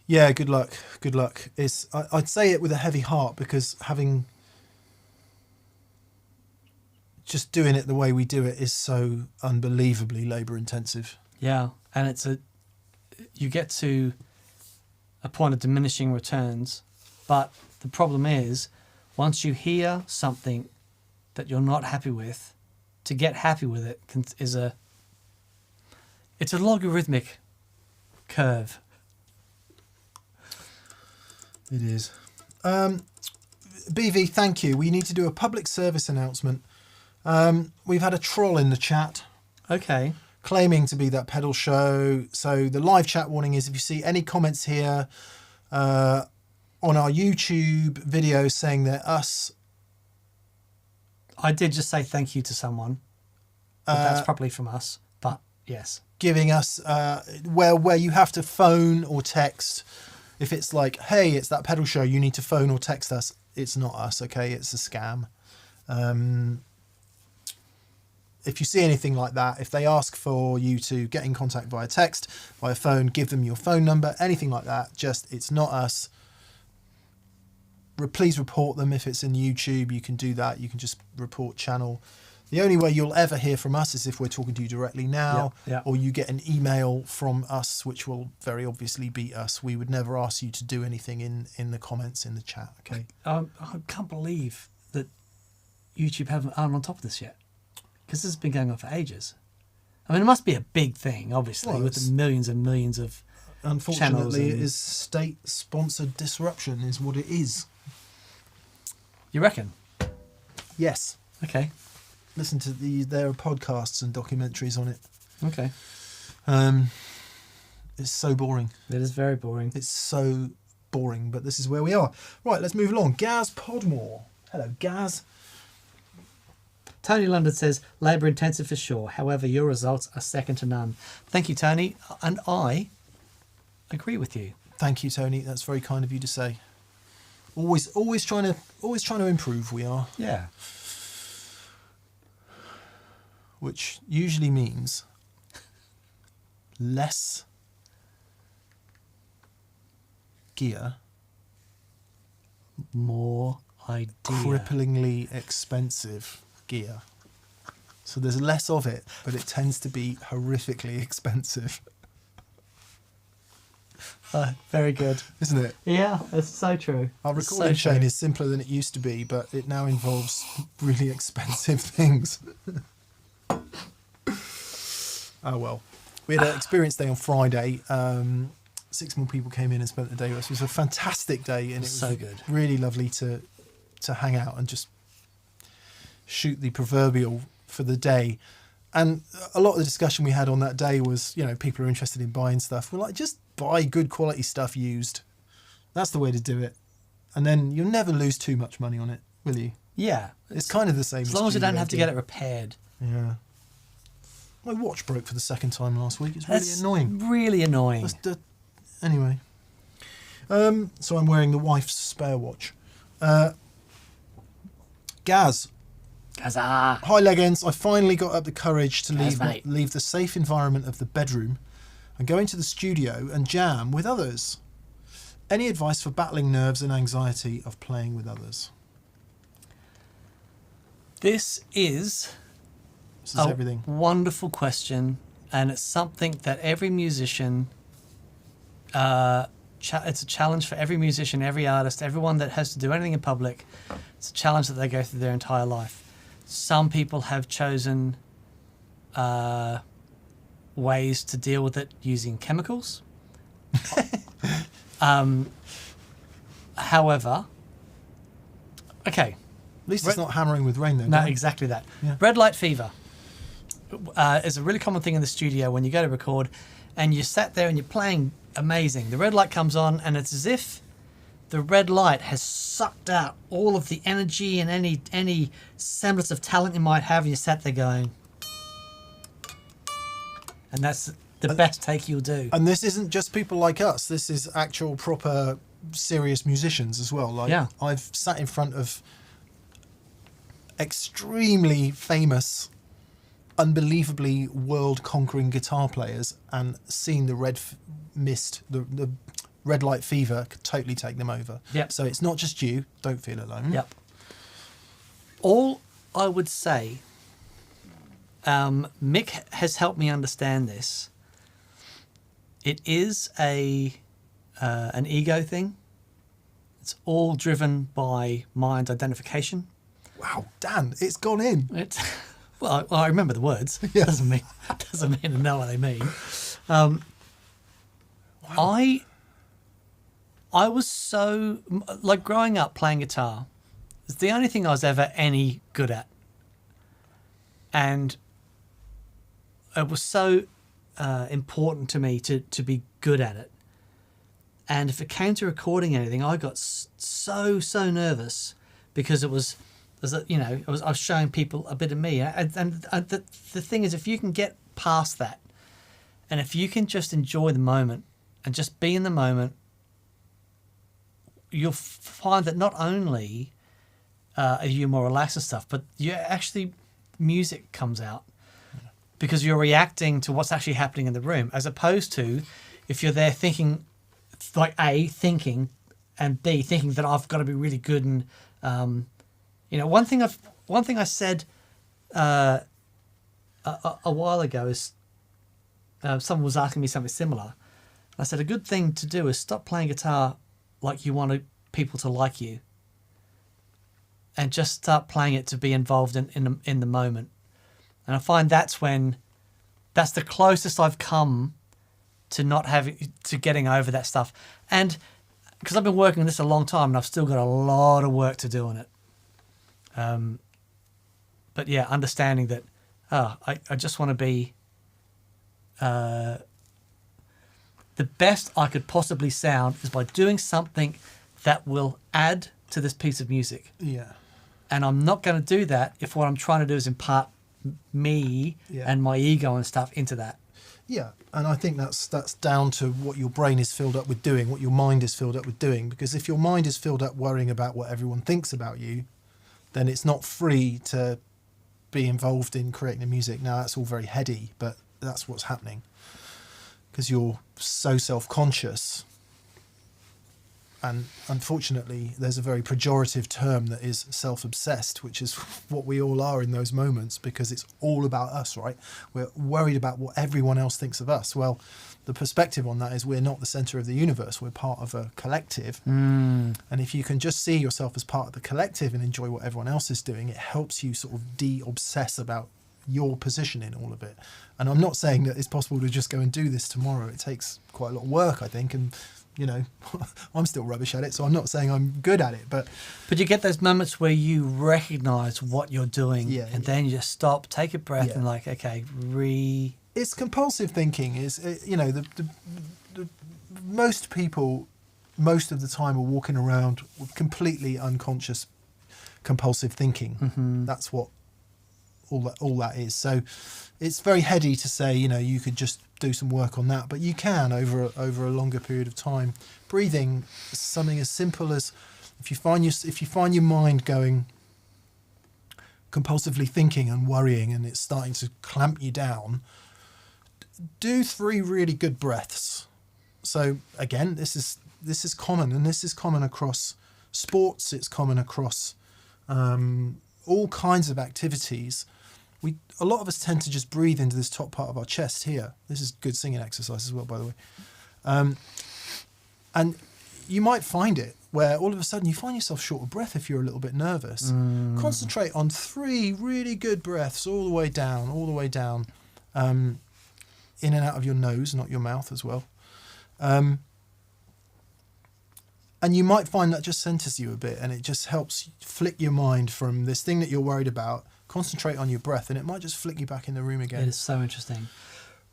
Yeah, good luck. Good luck. I'd say it with a heavy heart because just doing it the way we do it is so unbelievably labour intensive. Yeah, and you get to a point of diminishing returns, but the problem is once you hear something that you're not happy with, to get happy with it it's a logarithmic curve. It is. BV, thank you. We need to do a public service announcement. We've had a troll in the chat. Okay. Claiming to be that pedal show. So the live chat warning is if you see any comments here on our YouTube video saying they're us. I did just say thank you to someone. But that's probably from us. But yes. Giving us where you have to phone or text. If it's like, hey, it's that pedal show, you need to phone or text us. It's not us, okay? It's a scam. If you see anything like that, if they ask for you to get in contact via text, via phone, give them your phone number, anything like that, it's not us. Please report them. If it's in YouTube, you can do that. You can just report channel. The only way you'll ever hear from us is if we're talking to you directly now, or you get an email from us, which will very obviously be us. We would never ask you to do anything in the comments in the chat, okay? I can't believe that YouTube aren't on top of this yet, because this has been going on for ages. I mean, it must be a big thing, obviously, with the millions and millions of Unfortunately, it is state-sponsored disruption is what it is. You reckon? Yes. Okay. Listen to there are podcasts and documentaries on it. Okay. It's so boring. It is very boring. It's so boring, but this is where we are. Right, let's move along. Gaz Podmore. Hello, Gaz. Tony London says, labour intensive for sure. However, your results are second to none. Thank you, Tony. And I agree with you. Thank you, Tony. That's very kind of you to say. Always trying to improve. We are, Yeah. which usually means less gear, More idea. cripplingly expensive gear. So there's less of it, but it tends to be horrifically expensive, Very good. isn't it? Yeah, it's so true. Our It's recording so chain true. is simpler than it used to be, but it now involves really expensive things. Oh well. We had an experience day on Friday. 6 more people came in and spent the day with us. It was a fantastic day, and it was So good. really lovely to hang out and just shoot the proverbial for the day. And a lot of the discussion we had on that day was, people are interested in buying stuff. We're like, just buy good quality stuff used. That's the way to do it. And then you'll never lose too much money on it, will you? Yeah. It's kind of the same. As long as you don't have to get it repaired. Yeah. My watch broke for the second time last week. It's really That's annoying. Really annoying. Anyway. So I'm wearing the wife's spare watch. Gaz. Huzzah. Hi, Leggins. I finally got up the courage to Gaz, mate. leave the safe environment of the bedroom and go into the studio and jam with others. Any advice for battling nerves and anxiety of playing with others? This is Everything. wonderful question, and it's something that every musician, it's a challenge for every musician, every artist, everyone that has to do anything in public. It's a challenge that they go through their entire life. Some people have chosen ways to deal with it using chemicals. However, okay. At least it's not hammering with rain, though. No, Dan. exactly that. Yeah. Red light fever is a really common thing in the studio when you go to record and you sat there and you're playing amazing. The red light comes on and it's as if the red light has sucked out all of the energy and any semblance of talent you might have, and you sat there going, and that's the best take you'll do. And this isn't just people like us. This is actual proper serious musicians as well. Like, Yeah. I've sat in front of extremely famous, unbelievably world-conquering guitar players and seen the the red light fever could totally take them over. Yep. So it's not just you. Don't feel alone. Yep. All I would say, Mick has helped me understand this. It is an ego thing. It's all driven by mind identification. Wow, Dan, it's gone in. It's well, I remember the words. Yeah. Doesn't mean I know what they mean. I was so like growing up playing guitar. It's the only thing I was ever any good at, and it was so important to me to be good at it. And if it came to recording anything, I got so nervous because it was. I was showing people a bit of me, and the thing is, if you can get past that, and if you can just enjoy the moment and just be in the moment, you'll find that not only are you more relaxed and stuff, but you actually music comes out because you're reacting to what's actually happening in the room, as opposed to if you're there thinking, like A, thinking, and B, thinking that I've got to be really good and. One thing I said a while ago is someone was asking me something similar. I said a good thing to do is stop playing guitar like you want people to like you, and just start playing it to be involved in the moment. And I find that's the closest I've come to getting over that stuff. And because I've been working on this a long time, and I've still got a lot of work to do on it. But yeah, understanding that, I just want to be, the best I could possibly sound is by doing something that will add to this piece of music. Yeah. And I'm not going to do that if what I'm trying to do is impart me and my ego and stuff into that. Yeah, and I think that's down to what your brain is filled up with doing, what your mind is filled up with doing. Because if your mind is filled up worrying about what everyone thinks about you, then it's not free to be involved in creating the music. Now, that's all very heady, but that's what's happening. Because you're so self-conscious. And unfortunately, there's a very pejorative term that is self-obsessed, which is what we all are in those moments, because it's all about us, right? We're worried about what everyone else thinks of us. Well, the perspective on that is we're not the center of the universe. We're part of a collective. And if you can just see yourself as part of the collective and enjoy what everyone else is doing, it helps you sort of de-obsess about your position in all of it. And I'm not saying that it's possible to just go and do this tomorrow. It takes quite a lot of work, I think, and you know, I'm still rubbish at it, so I'm not saying I'm good at it, but you get those moments where you recognize what you're doing, then you just stop, take a breath, and like, okay, It's compulsive thinking. Is you know, the most people, most of the time, are walking around with completely unconscious compulsive thinking. That's what all that is. So it's very heady to say, you know, you could just do some work on that, but you can over a longer period of time. Breathing is something as simple as if you find your mind going compulsively thinking and worrying and it's starting to clamp you down, do 3 really good breaths. So again, this is common, and this is common across sports, it's common across all kinds of activities. A lot of us tend to just breathe into this top part of our chest here. This is good singing exercise as well, by the way. And you might find it where all of a sudden you find yourself short of breath if you're a little bit nervous. Concentrate on 3 really good breaths all the way down, in and out of your nose, not your mouth as well. And you might find that just centers you a bit, and it just helps flick your mind from this thing that you're worried about. Concentrate on your breath, and it might just flick you back in the room again. It is so interesting.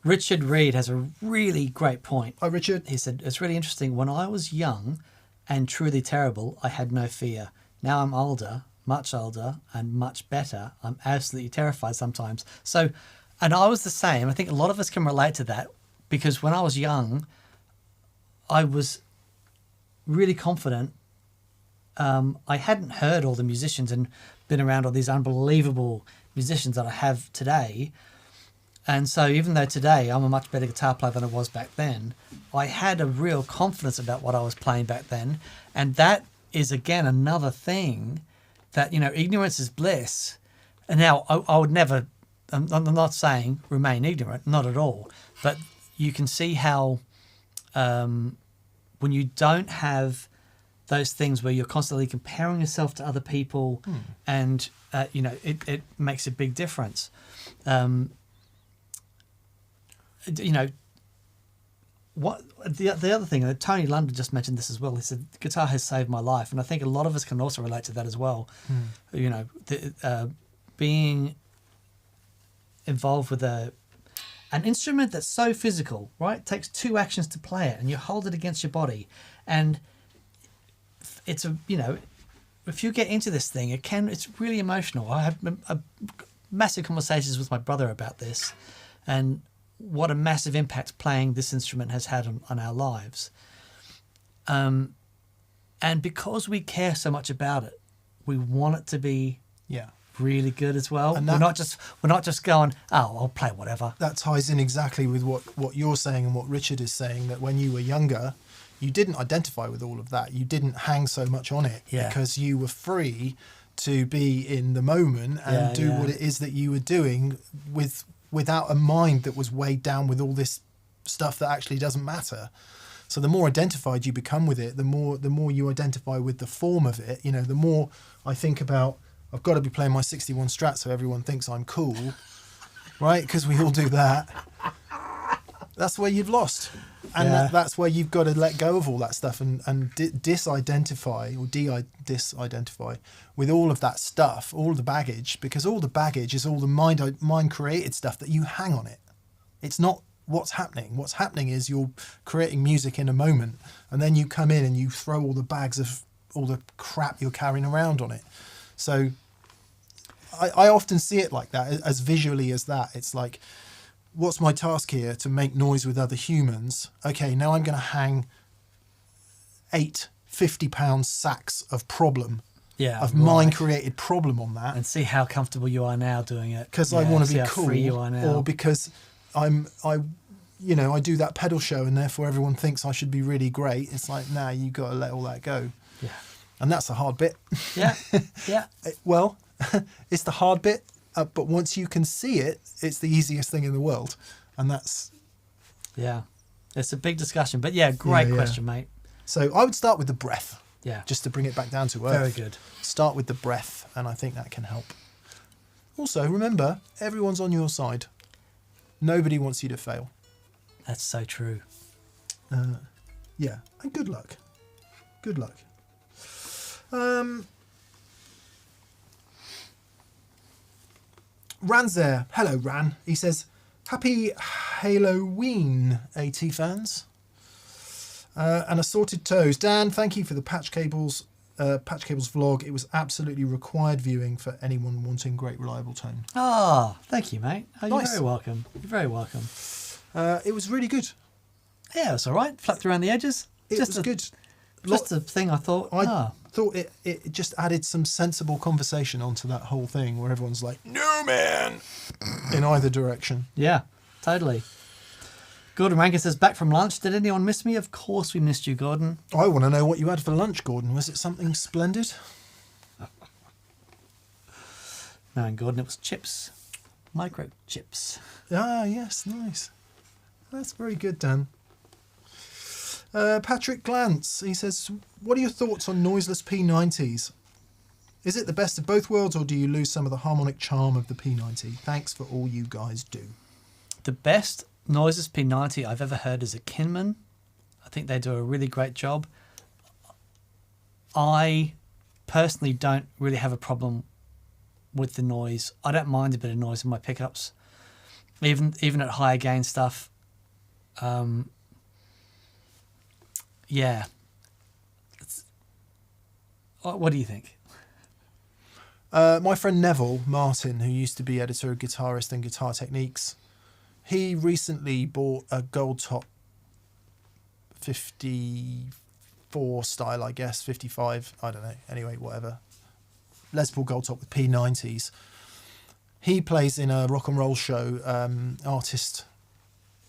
Richard Reed has a really great point. Hi, Richard. He said, it's really interesting. When I was young and truly terrible, I had no fear. Now I'm older, much older, and much better. I'm absolutely terrified sometimes. So, and I was the same. I think a lot of us can relate to that, because when I was young, I was really confident. I hadn't heard all the musicians and been around all these unbelievable musicians that I have today. And so even though today I'm a much better guitar player than I was back then, I had a real confidence about what I was playing back then. And that is, again, another thing that, you know, ignorance is bliss. And now I would never, I'm not saying remain ignorant, not at all. But you can see how when you don't have those things where you're constantly comparing yourself to other people, and you know, it makes a big difference. You know, what the other thing, Tony London just mentioned this as well. He said guitar has saved my life, and I think a lot of us can also relate to that as well. You know, being involved with an instrument that's so physical, right? It takes 2 actions to play it, and you hold it against your body, and it's you know, if you get into this thing, it's really emotional. I have massive conversations with my brother about this, and what a massive impact playing this instrument has had on our lives. And because we care so much about it, we want it to be really good as well. And we're not just going, oh, I'll play whatever. That ties in exactly with what you're saying and what Richard is saying, that when you were younger, you didn't identify with all of that. You didn't hang so much on it because you were free to be in the moment and do what it is that you were doing without a mind that was weighed down with all this stuff that actually doesn't matter. So the more identified you become with it, the more you identify with the form of it. You know, the more I think about, I've got to be playing my 61 Strat so everyone thinks I'm cool, right? Because we all do that. That's where you've lost. And that's where you've got to let go of all that stuff and disidentify with all of that stuff, all the baggage, because all the baggage is all the mind created stuff that you hang on it. It's not what's happening. What's happening is you're creating music in a moment, and then you come in and you throw all the bags of all the crap you're carrying around on it. So I often see it like that, as visually as that. It's like, what's my task here? To make noise with other humans. Okay, now I'm going to hang 8 50-pound sacks of problem, of mine-created problem on that. And see how comfortable you are now doing it. Because I want to be how cool, free you are now. or because I do that pedal show and therefore everyone thinks I should be really great. It's like, nah, you got to let all that go. Yeah. And that's the hard bit. Yeah, yeah. Well, it's the hard bit, but once you can see it, it's the easiest thing in the world. And that's... Yeah. It's a big discussion. But yeah, great question, mate. So I would start with the breath. Yeah. Just to bring it back down to earth. Very good. Start with the breath, and I think that can help. Also, remember, everyone's on your side. Nobody wants you to fail. That's so true. Yeah, and good luck. Good luck. Ran's there. Hello, Ran. He says, "Happy Halloween, AT fans." And assorted toes. Dan, thank you for the Patch Cables vlog. It was absolutely required viewing for anyone wanting great, reliable tone. Ah, thank you, mate. Oh, you're Nice. very welcome. You're very welcome. It was really good. Yeah, it's all right. Flapped around the edges. It was good. Just a thing I thought. I thought it just added some sensible conversation onto that whole thing where everyone's like, "No, man," in either direction. Yeah, totally. Gordon Rankin says, back from lunch. Did anyone miss me? Of course we missed you, Gordon. I want to know what you had for lunch, Gordon. Was it something splendid? No, and Gordon, it was chips. Micro chips. Ah, yes, nice. That's very good, Dan. Patrick Glantz, he says, what are your thoughts on noiseless P90s? Is it the best of both worlds, or do you lose some of the harmonic charm of the P90? Thanks for all you guys do. The best noiseless P90 I've ever heard is a Kinman. I think they do a really great job. I personally don't really have a problem with the noise. I don't mind a bit of noise in my pickups, even at higher gain stuff. Yeah. What do you think? My friend Neville Martin, who used to be editor of Guitarist and Guitar Techniques, he recently bought a Gold Top 54 style, I guess, 55, I don't know, anyway, whatever. Les Paul Gold Top with P90s. He plays in a rock and roll show, artist,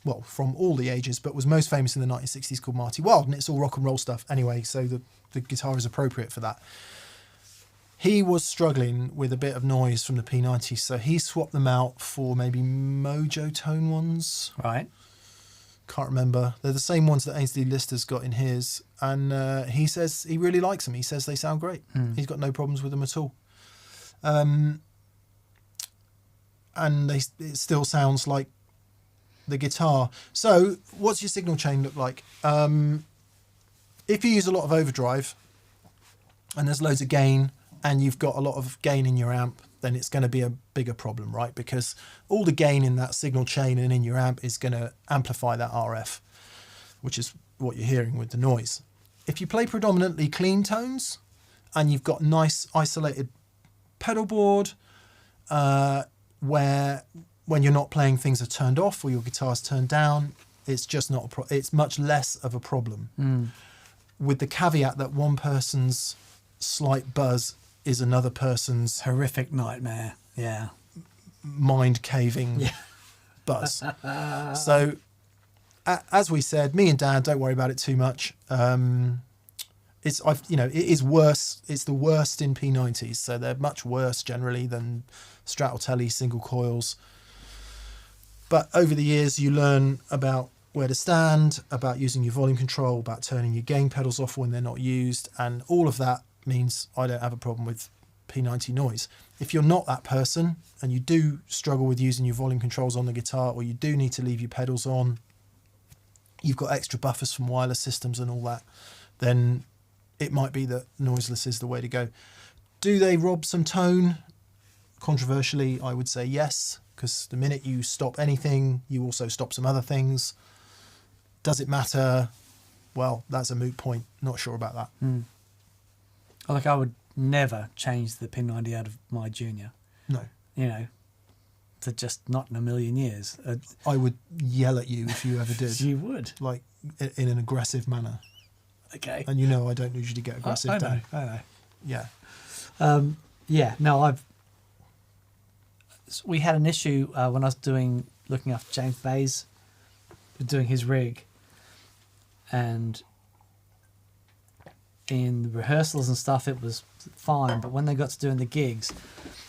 well, from all the ages, but was most famous in the 1960s, called Marty Wilde, and it's all rock and roll stuff anyway, so the guitar is appropriate for that. He was struggling with a bit of noise from the P90s, so he swapped them out for maybe Mojo Tone ones. Right. Can't remember. They're the same ones that Ainsley Lister's got in his, and he says he really likes them. He says they sound great. He's got no problems with them at all. And it still sounds like the guitar. So what's your signal chain look like? If you use a lot of overdrive and there's loads of gain and you've got a lot of gain in your amp, then it's going to be a bigger problem, right? Because all the gain in that signal chain and in your amp is going to amplify that RF, which is what you're hearing with the noise. If you play predominantly clean tones and you've got nice isolated pedal board, where when you're not playing things are turned off or your guitar's turned down, it's just not it's much less of a problem. With the caveat that one person's slight buzz is another person's Horrific nightmare. Yeah. mind caving buzz. So as we said, me and Dan, don't worry about it too much. It is worse. It's the worst in P90s, so they're much worse generally than Stratotelli single coils. But over the years, you learn about where to stand, about using your volume control, about turning your gain pedals off when they're not used, and all of that means I don't have a problem with P90 noise. If you're not that person and you do struggle with using your volume controls on the guitar, or you do need to leave your pedals on, you've got extra buffers from wireless systems and all that, then it might be that noiseless is the way to go. Do they rob some tone? Controversially, I would say yes, because the minute you stop anything, you also stop some other things. Does it matter? Well, that's a moot point. Not sure about that. Like, I would never change the pin 90 out of my Junior. No. You know, to just not in a million years. I would yell at you if you ever did. You would. Like, in an aggressive manner. Okay. And you know I don't usually get aggressive. I know. Yeah. We had an issue when I was looking after James Bayes, doing his rig, and in the rehearsals and stuff it was fine, but when they got to doing the gigs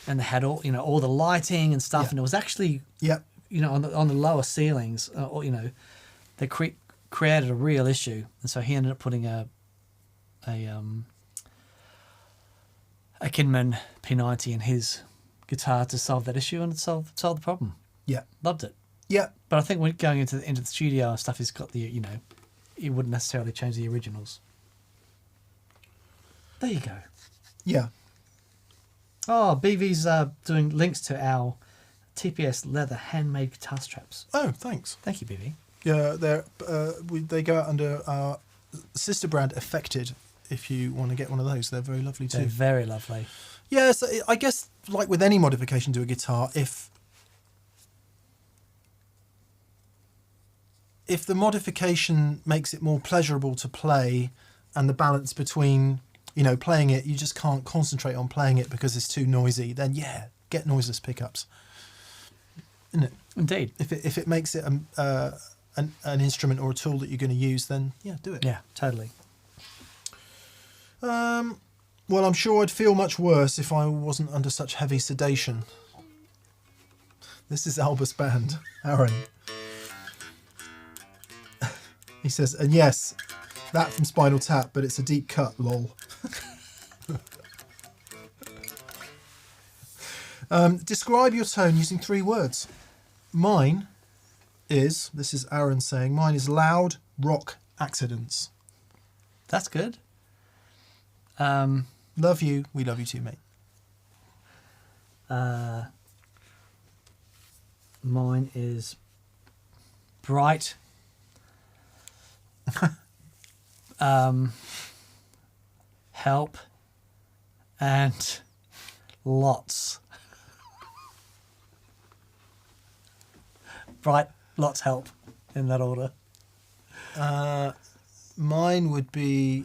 and they had all the lighting and stuff, and it was actually on the lower ceilings, they created a real issue, and so he ended up putting a Kinman P90 in his guitar to solve that issue, and it solved the problem. Yeah. Loved it. Yeah. But I think when going into the studio and stuff, he's got he wouldn't necessarily change the originals. There you go. Yeah. Oh, BV's doing links to our TPS leather handmade guitar straps. Oh, thanks. Thank you, BV. Yeah, they go out under our sister brand Affected. If you want to get one of those, they're very lovely too. They're very lovely. Yeah, so I guess like with any modification to a guitar, if the modification makes it more pleasurable to play, and the balance between playing it, you just can't concentrate on playing it because it's too noisy, then get noiseless pickups. Isn't it? Indeed. If it makes it an instrument or a tool that you're going to use, then do it. Yeah, totally. Well, I'm sure I'd feel much worse if I wasn't under such heavy sedation. This is Albus Band, Aaron. He says, and yes, that from Spinal Tap, but it's a deep cut, lol. Describe your tone using 3 words. Mine is, this is Aaron saying, mine is loud rock accidents. That's good. Love you. We love you too, mate. Mine is bright. Help. And lots. Bright, lots, help, in that order. Mine would be...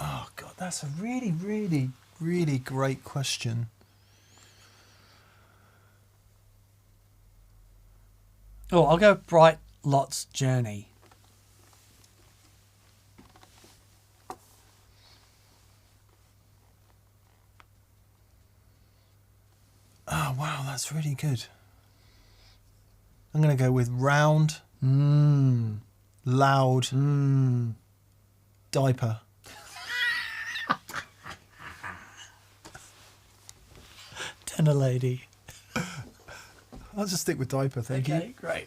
Oh, God, that's a really, really, really great question. Oh, I'll go bright, lots, journey. Oh, wow, that's really good. I'm going to go with round, loud, diaper. Tenor lady. I'll just stick with diaper, thank you. Okay, great.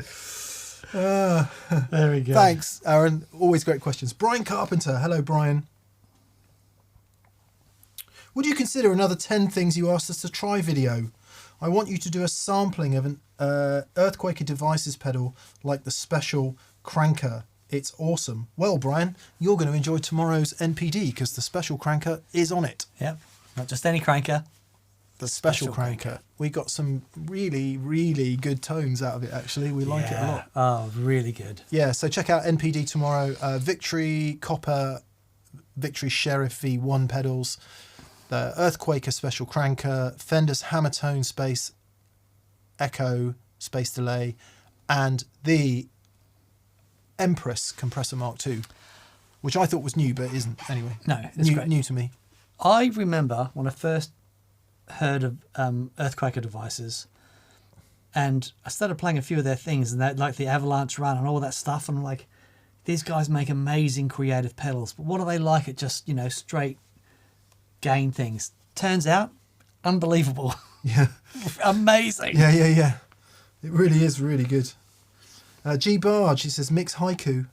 There we go. Thanks, Aaron. Always great questions. Brian Carpenter. Hello, Brian. Would you consider another 10 things you asked us to try video? I want you to do a sampling of an Earthquaker Devices pedal like the special Cranker. It's awesome. Well, Brian, you're going to enjoy tomorrow's NPD because the special Cranker is on it. Yep. Not just any cranker. The special cranker. We got some really, really good tones out of it, actually. We like it a lot. Oh, really good. Yeah, so check out NPD tomorrow. Victory Copper, Victory Sheriff V1 pedals, the Earthquaker Special Cranker, Fender's Hammertone Space Echo Space Delay, and the Empress Compressor Mark II, which I thought was new, but it isn't anyway. No, it's great. New to me. I remember when I first heard of Earthquaker Devices, and I started playing a few of their things, and that, like the Avalanche Run and all that stuff, and I'm like, these guys make amazing creative pedals, but what are they like at just straight gain things? Turns out, unbelievable. Yeah. Amazing. Yeah. It really is really good. G Barge, he says mix haiku.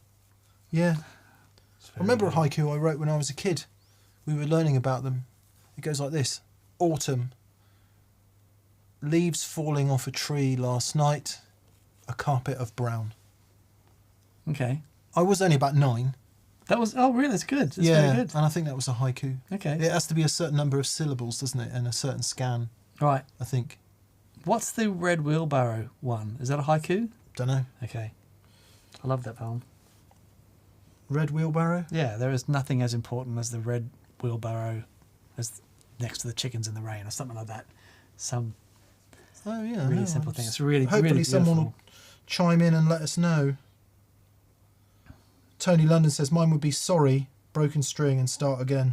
Yeah. I remember a haiku I wrote when I was a kid, we were learning about them. It goes like this. Autumn. Leaves falling off a tree last night. A carpet of brown. Okay. I was only about 9. That was... Oh, really? That's good. That's yeah, very good. and I think that was a haiku. Okay. It has to be a certain number of syllables, doesn't it? And a certain scan, Right. I think. What's the Red Wheelbarrow one? Is that a haiku? Don't know. Okay. I love that poem. Red wheelbarrow? Yeah, there is nothing as important as the red wheelbarrow as next to the chickens in the rain or something like that. Some Oh, yeah. really simple thing. It's really, Hopefully really someone beautiful. will chime in and let us know. Tony London says, mine would be sorry, broken string and start again.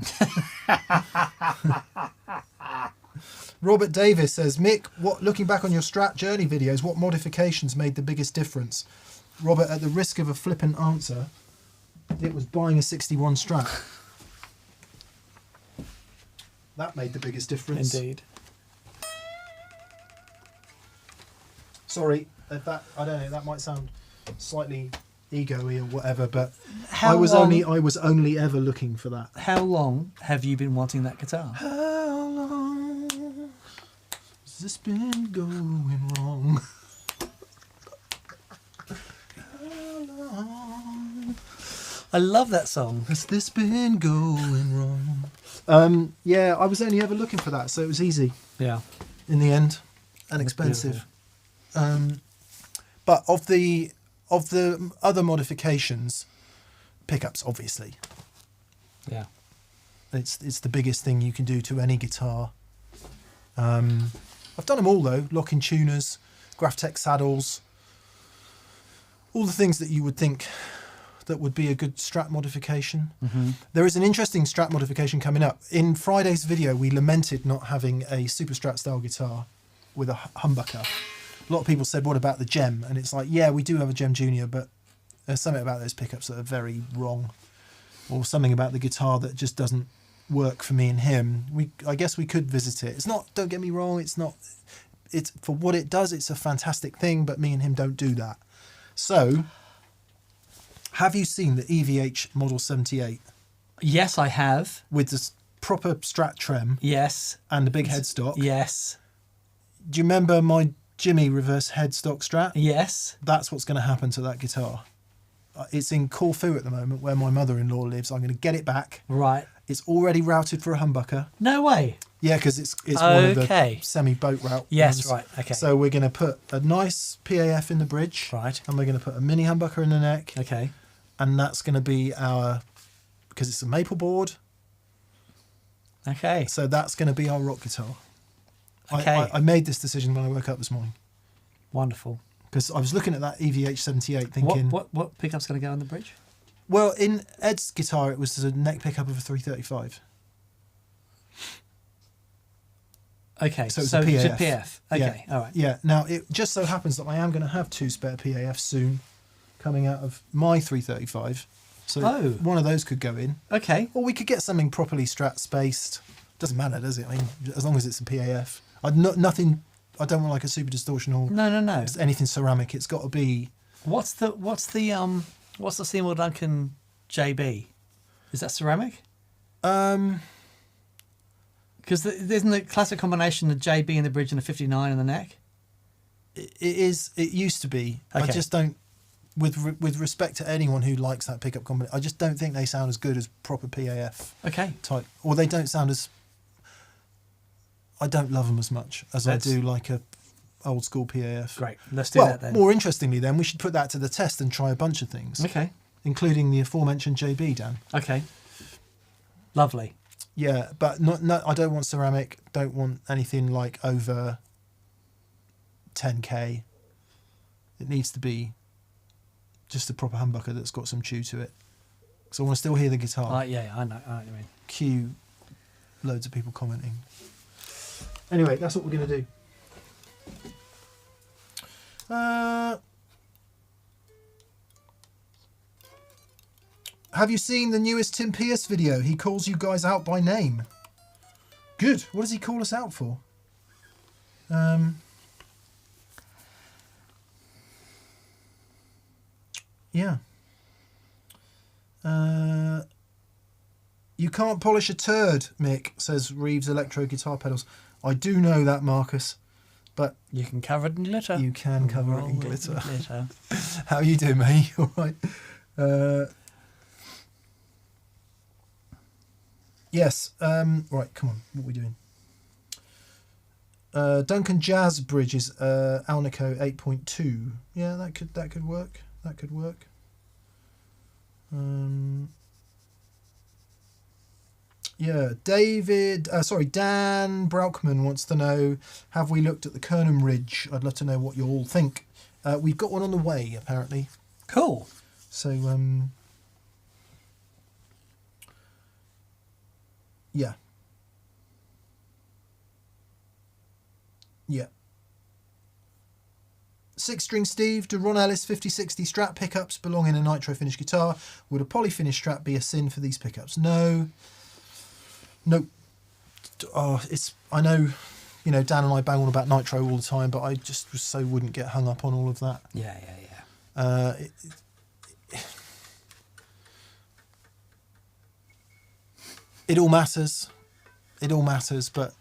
Robert Davis says, Mick, looking back on your Strat Journey videos, what modifications made the biggest difference? Robert, at the risk of a flippant answer, it was buying a 61 Strat. That made the biggest difference. Indeed. Sorry, I don't know, that might sound slightly ego-y or whatever, but How I was long- only ever looking for that. How long have you been wanting that guitar? How long has this been going wrong? How long I love that song. has this been going wrong? Yeah, I was only ever looking for that, so it was easy Yeah. in the end and expensive. But of the other modifications, pickups obviously. Yeah. It's the biggest thing you can do to any guitar. I've done them all though. Lock-in tuners, Graphtec saddles, all the things that you would think that would be a good Strat modification. Mm-hmm. There is an interesting Strat modification coming up. In Friday's video, we lamented not having a Super Strat style guitar with a humbucker. A lot of people said, what about the Gem? And it's like, yeah, we do have a Gem Junior, but there's something about those pickups that are very wrong. Or something about the guitar that just doesn't work for me and him. I guess we could visit it. It's not, don't get me wrong, it's for what it does, it's a fantastic thing, but me and him don't do that. So, have you seen the EVH Model 78 Yes, I have. with this proper Strat trem Yes. and the big headstock? Yes. Do you remember my Jimmy reverse headstock Strat? Yes. That's what's going to happen to that guitar. It's in Corfu at the moment, where my mother-in-law lives. I'm going to get it back. Right. It's already routed for a humbucker. No way. Yeah, because it's one of Okay. the semi-boat route Yes, ones. right. Okay. So we're going to put a nice PAF in the bridge. Right. And we're going to put a mini humbucker in the neck. Okay. And that's going to be because it's a maple board. Okay. So that's going to be our rock guitar. Okay. I made this decision when I woke up this morning. Wonderful. Because I was looking at that EVH 78 thinking... What pickup's going to go on the bridge? Well, in Ed's guitar, it was a neck pickup of a 335. Okay. So it's So a it's a PAF. PF. Okay. Yeah. All right. Yeah. Now, it just so happens that I am going to have 2 spare PAFs soon coming out of my 335. So Oh. one of those could go in. Okay. Or we could get something properly Strat spaced. Doesn't matter, does it? I mean, as long as it's a PAF. Nothing... I don't want like a super distortion or No. anything ceramic. It's got to be... What's the Seymour Duncan JB? Is that ceramic? Because isn't the classic combination the JB in the bridge and the 59 in the neck? It is. It used to be. Okay. I just don't. With respect to anyone who likes that pickup combination, I just don't think they sound as good as proper PAF Okay. type, or they don't sound as. I don't love them as much as I do like a old school PAF. Great. Let's do Well, that then. more interestingly, then we should put that to the test and try a bunch of things, Okay. including the aforementioned JB, Dan. Okay. Lovely. Yeah, but not. I don't want ceramic. Don't want anything like over 10K. It needs to be just a proper humbucker that's got some chew to it. So I want to still hear the guitar. Yeah, I know what you mean. Cue loads of people commenting. Anyway, that's what we're going to do. Have you seen the newest Tim Pierce video? He calls you guys out by name. Good. What does he call us out for? You You can't polish a turd, Mick, says Reeves Electro Guitar Pedals. I do know that, Marcus, but You can cover it in glitter. you can cover it in Roll glitter. glitter. How you doing, mate? All right. Yes. Right, come on. What are we doing? Duncan Jazz Bridges, Alnico 8.2. Yeah, that could work. That could work. Yeah, Dan Braukman wants to know, have we looked at the Kernham Ridge? I'd love to know what you all think. We've got one on the way, apparently. Cool. So, yeah. Yeah. 6-string Steve, do Ron Ellis 5060 Strat pickups belong in a nitro finish guitar? Would a poly finish Strat be a sin for these pickups? No. Nope. Oh, I know, Dan and I bang on about nitro all the time, but I just so wouldn't get hung up on all of that. Yeah. It all matters. It all matters, but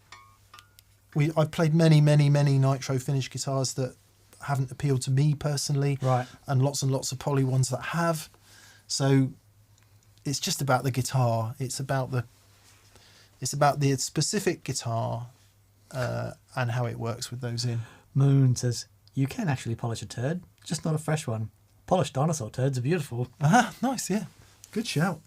I've played many nitro finish guitars that haven't appealed to me personally, Right. and lots of poly ones that have. So it's just about the guitar. It's about the specific guitar and how it works with those in. Moon says, you can actually polish a turd, just not a fresh one. Polished dinosaur turds are beautiful. Nice, yeah. Good shout.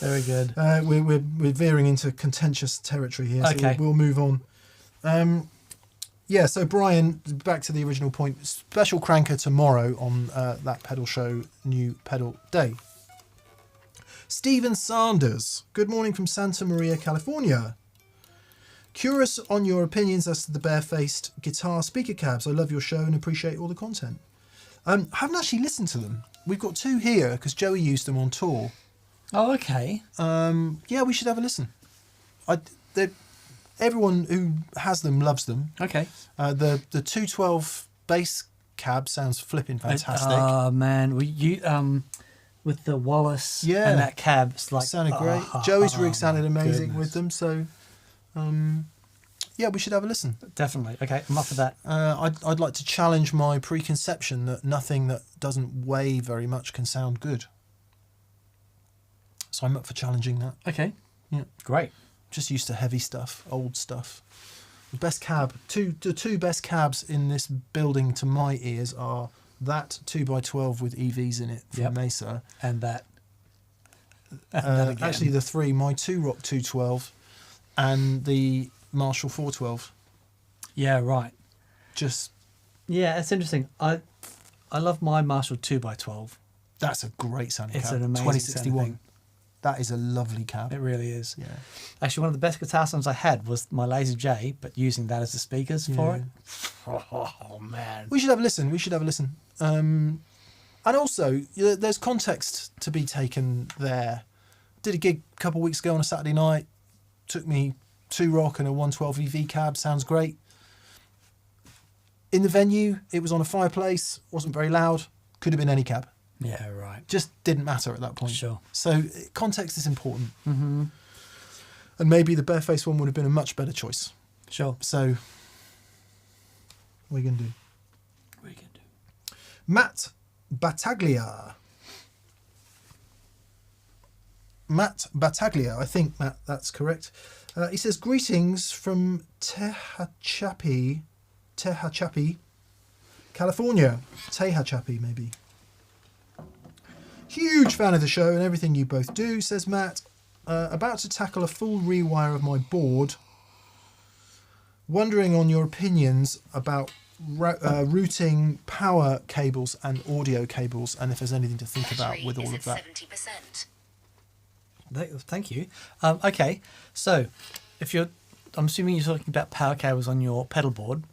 Very good. We're veering into contentious territory here, so Okay. we'll move on. So Brian, back to the original point. Special cranker tomorrow on that pedal show, New Pedal Day. Stephen Sanders, good morning from Santa Maria, California. Curious on your opinions as to the barefaced guitar speaker cabs. I love your show and appreciate all the content. Haven't actually listened to them. We've got 2 here because Joey used them on tour. Oh, okay. Yeah, we should have a listen. Everyone who has them loves them. Okay. The 212 bass cab sounds flipping fantastic. Oh, man. With the Wallace Yeah. and that cab, it's like... Sounded great. Joey's rig sounded my amazing goodness. with them, so yeah, we should have a listen. Definitely. Okay, I'm up for that. I'd like to challenge my preconception that nothing that doesn't weigh very much can sound good. So I'm up for challenging that. Okay. Yeah. Great. Just used to heavy stuff, old stuff. The best cab, the two best cabs in this building to my ears are that 2x12 with EVs in it from Yep. Mesa. And that. And that again. Actually, the 3, my 2-Rock 212 and the Marshall 412. Yeah, right. Just, Yeah, it's interesting. I love my Marshall 2x12. that's a great sounding It's cab. an amazing 2061. sounding thing. That is a lovely cab. It really is. Yeah. Actually, one of the best guitar sounds I had was my Lazy J, but using that as the speakers for it. Oh, man. We should have a listen. And also, there's context to be taken there. Did a gig a couple of weeks ago on a Saturday night. Took me 2-Rock and a 112 EV cab. Sounds great. In the venue, it was on a fireplace. Wasn't very loud. Could have been any cab. Yeah, right. Just didn't matter at that point. Sure. So context is important. Mm-hmm. And maybe the barefaced one would have been a much better choice. Sure. So, what are you going to do? We can do. Matt Battaglia. I think, Matt, that's correct. He says, greetings from Tehachapi, California. Tehachapi, maybe. Huge fan of the show and everything you both do, says Matt. About to tackle a full rewire of my board. Wondering on your opinions about routing power cables and audio cables, and if there's anything to think about with all of that. 70%. Thank you. Okay, so I'm assuming you're talking about power cables on your pedal board.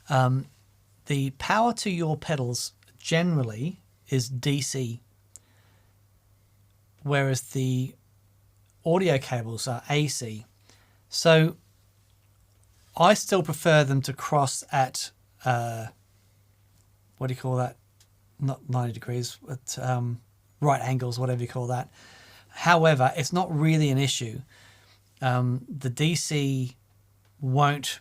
The power to your pedals generally is DC, whereas the audio cables are AC. So I still prefer them to cross at, what do you call that? Not 90 degrees, but right angles, whatever you call that. However, it's not really an issue. The DC won't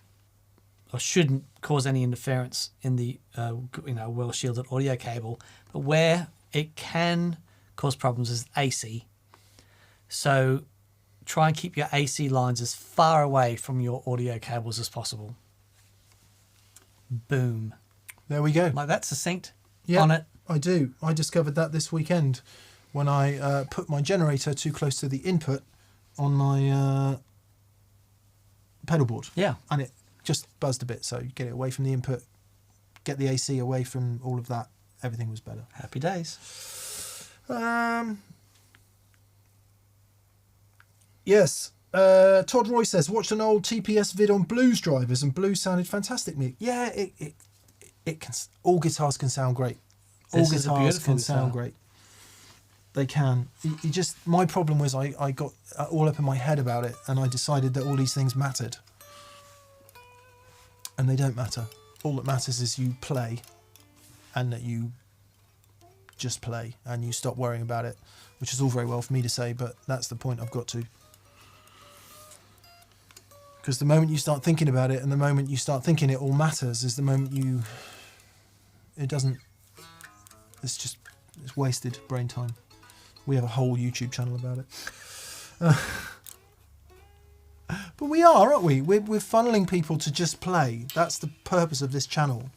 or shouldn't cause any interference in the well shielded audio cable, but where it can cause problems is AC. So try and keep your AC lines as far away from your audio cables as possible. Boom. There we go. Like that, succinct Yeah, on it. I do. I discovered that this weekend when I put my generator too close to the input on my pedal board. Yeah. And it just buzzed a bit. So you get it away from the input, get the AC away from all of that. Everything was better. Happy days. Yes. Todd Roy says, watched an old TPS vid on blues drivers and blues sounded fantastic. Yeah, it can. All guitars can sound great. All This is a guitars beautiful can sound guitar. great. They can. You just, my problem was I got all up in my head about it, and I decided that all these things mattered, and they don't matter. All that matters is you play, and that you just play, and you stop worrying about it, which is all very well for me to say, but that's the point I've got to. Because the moment you start thinking about it, and the moment you start thinking it all matters, is the moment it's wasted brain time. We have a whole YouTube channel about it. But we are, aren't we? We're funneling people to just play. That's the purpose of this channel.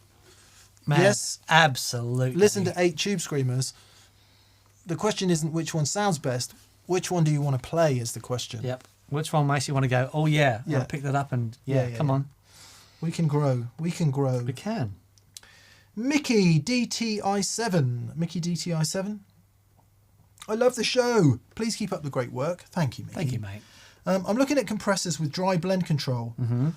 Man, Yes. absolutely. Listen to 8 Tube Screamers. The question isn't which one sounds best. Which one do you want to play is the question. Yep. Which one makes you want to go, oh yeah, Yeah. I'll pick that up and Yeah, come on. We can grow. We can grow. We can. Mickey DTI7. Mickey DTI7. I love the show. Please keep up the great work. Thank you, Mickey. Thank you, mate. I'm looking at compressors with dry blend control. Mm-hmm.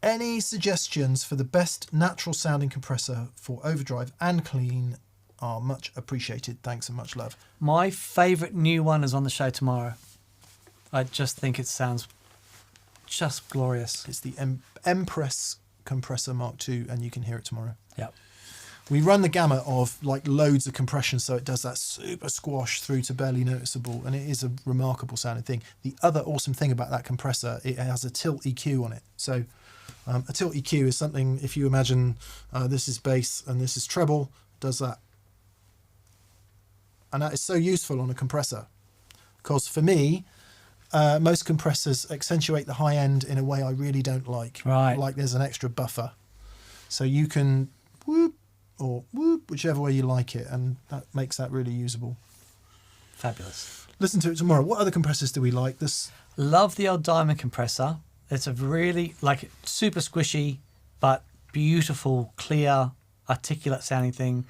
Any suggestions for the best natural sounding compressor for overdrive and clean are much appreciated. Thanks and much love. My favourite new one is on the show tomorrow. I just think it sounds just glorious. It's the Empress compressor Mark II, and you can hear it tomorrow. Yep. We run the gamut of like loads of compression, so it does that super squash through to barely noticeable, and it is a remarkable sounding thing. The other awesome thing about that compressor, it has a tilt EQ on it. So a tilt EQ is something, if you imagine this is bass and this is treble, does that. And that is so useful on a compressor. Because for me, most compressors accentuate the high end in a way I really don't like. Right. Like there's an extra buffer. So you can whoop or whoop, whichever way you like it, and that makes that really usable. Fabulous. Listen to it tomorrow. What other compressors do we like? This Love the old diamond compressor. It's a really, like, super squishy, but beautiful, clear, articulate sounding thing.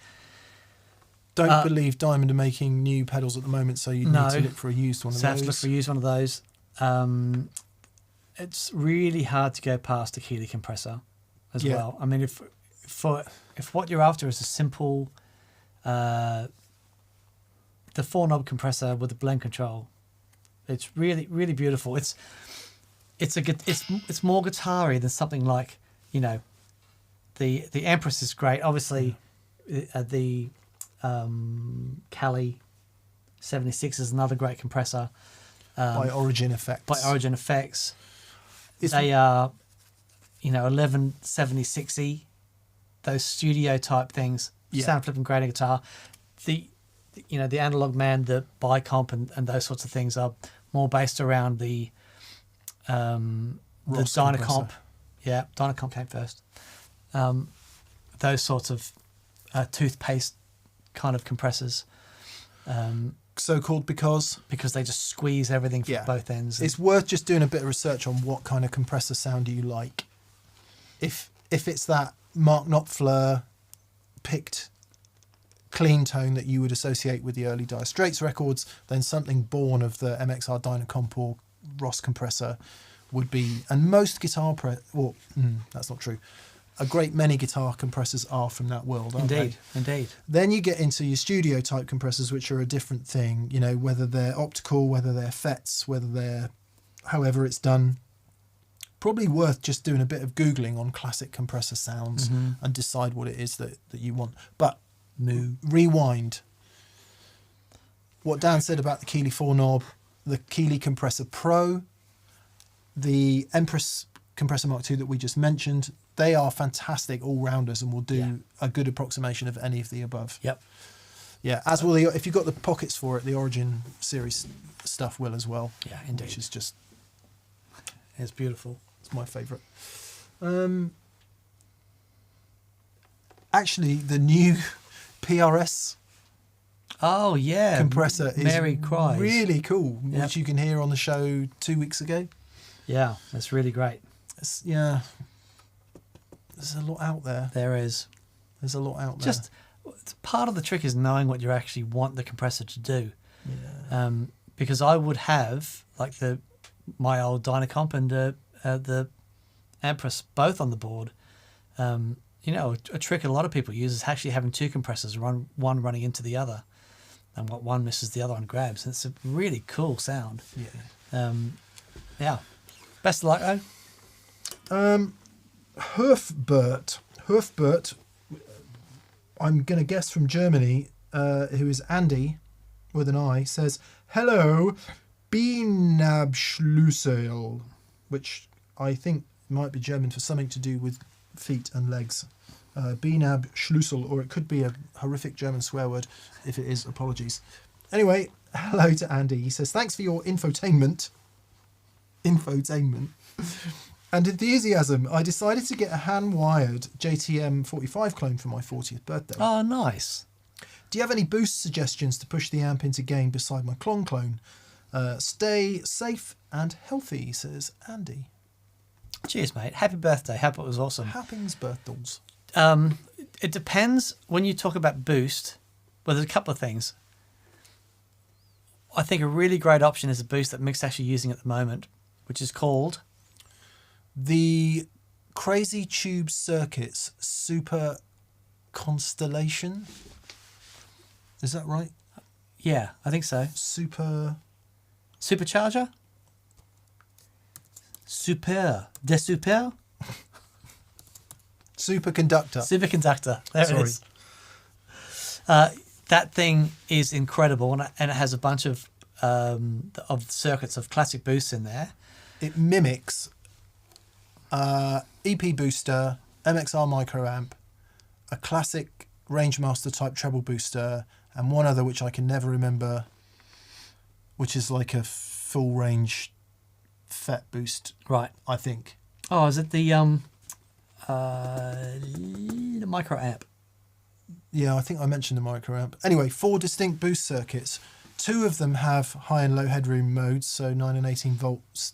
Don't believe Diamond are making new pedals at the moment, so you need to look for a used one of So I have those. to look for a used one of those. It's really hard to go past a Keeley compressor as Yeah. well. I mean, if what you're after is a simple, the 4-knob compressor with the blend control, it's really, really beautiful. It's more guitar-y than something like, you know, the Empress is great. Obviously, the Cali 76 is another great compressor. By Origin Effects. By Origin Effects. It's- They are, 1176E, those studio type things. Yeah. Sound flipping great on guitar. The Analog Man, the Bicomp and those sorts of things are more based around the Ross Dynacomp. compressor. Yeah, Dynacomp came first. Those sorts of toothpaste kind of compressors. So-called because Because they just squeeze everything from Yeah. both ends. it's worth just doing a bit of research on what kind of compressor sound you like. If it's that Mark Knopfler picked clean tone that you would associate with the early Dire Straits records, then something born of the MXR Dynacomp or Ross compressor would be, and most guitar that's not true. A great many guitar compressors are from that world, aren't they? Indeed. Then you get into your studio type compressors, which are a different thing, whether they're optical, whether they're FETs, whether they're however it's done. Probably worth just doing a bit of Googling on classic compressor sounds and decide what it is that you want. But rewind. what Dan said about the Keeley 4 knob, the Keeley Compressor Pro, the Empress Compressor Mark II that we just mentioned, they are fantastic all-rounders and will do a good approximation of any of the above. Yep. Yeah, as will the, if you've got the pockets for it, the Origin series stuff will as well. Yeah, indeed. Which is just, it's beautiful. it's my favourite. Actually, the new PRS Oh yeah, compressor Mary is cries. really cool, Yep. which you can hear on the show 2 weeks ago. Yeah, that's really great. Yeah, there's a lot out there. There is. There's a lot out there. Just part of the trick is knowing what you actually want the compressor to do. Yeah. Because I would have like my old Dynacomp and the Empress both on the board. You know, a trick a lot of people use is actually having two compressors, one running into the other, and what one misses, the other one grabs. It's a really cool sound. Yeah. Yeah. Best of luck, though. Hofbert, I'm going to guess from Germany, who is Andy, with an I, says, "Hello, Bienabschlüssel," which I think might be German for something to do with feet and legs. Bienabschlüssel, or it could be a horrific German swear word. If it is, apologies. Anyway, hello to Andy. He says, "Thanks for your infotainment and enthusiasm. I decided to get a hand-wired JTM 45 clone for my 40th birthday. Oh, nice. Do you have any boost suggestions to push the amp into gain beside my clone? Stay safe and healthy," says Andy. Cheers, mate. Happy birthday. Hope it was awesome. Happy's birthdays. It depends when you talk about boost. Well, there's a couple of things. I think a really great option is a boost that Mick's actually using at the moment, which is called The Crazy Tube Circuits Super Constellation. Is that right? Yeah, I think so. Supercharger? Superconductor. There Sorry. it is. That thing is incredible, and it has a bunch of circuits of classic boosts in there. It mimics EP booster, MXR microamp, a classic Rangemaster type treble booster, and one other which I can never remember, which is like a full range FET boost, Right. I think. Oh, is it the micro amp? Yeah, I think I mentioned the microamp. Anyway, 4 distinct boost circuits. 2 of them have high and low headroom modes, so 9 and 18 volts.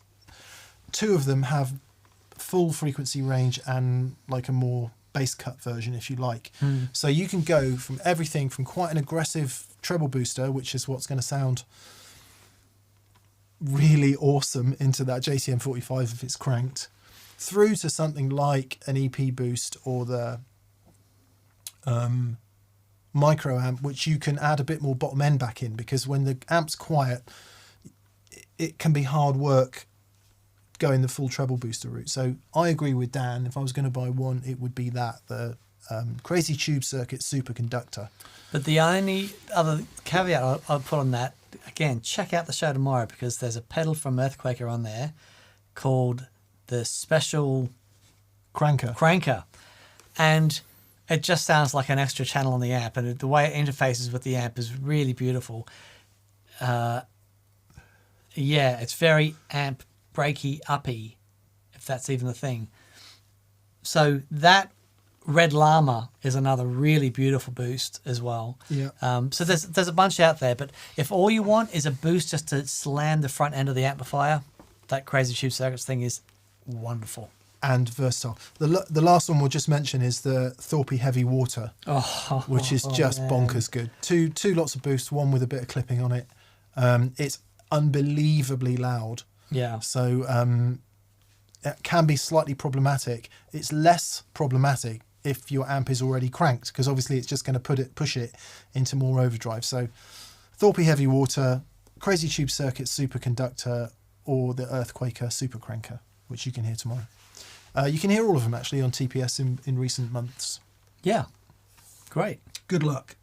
2 of them have full frequency range and like a more bass cut version, if you like. So you can go from everything from quite an aggressive treble booster, which is what's going to sound really awesome into that JTM 45 if it's cranked, through to something like an EP boost or the micro amp, which you can add a bit more bottom end back in, because when the amp's quiet, it can be hard work going the full treble booster route. So I agree with Dan. If I was going to buy one, it would be the Crazy Tube Circuit Superconductor. But the only other caveat I'll put on that, again, check out the show tomorrow, because there's a pedal from Earthquaker on there called the Special Cranker. And it just sounds like an extra channel on the amp, and the way it interfaces with the amp is really beautiful. Yeah, it's very amp breaky uppy, if that's even a thing. So that Red Llama is another really beautiful boost as well. Yeah. So there's a bunch out there, but if all you want is a boost just to slam the front end of the amplifier, that Crazy Tube Circuits thing is wonderful. And versatile. The last one we'll just mention is the Thorpe Heavy Water, which is just bonkers good. Two lots of boost, one with a bit of clipping on it. It's unbelievably loud. Yeah. So it can be slightly problematic. It's less problematic if your amp is already cranked, because obviously it's just going to push it into more overdrive. So Thorpe Heavy Water, Crazy Tube Circuit Superconductor, or the Earthquaker Super Cranker, which you can hear tomorrow. You can hear all of them actually on TPS in recent months. Yeah. Great. Good luck.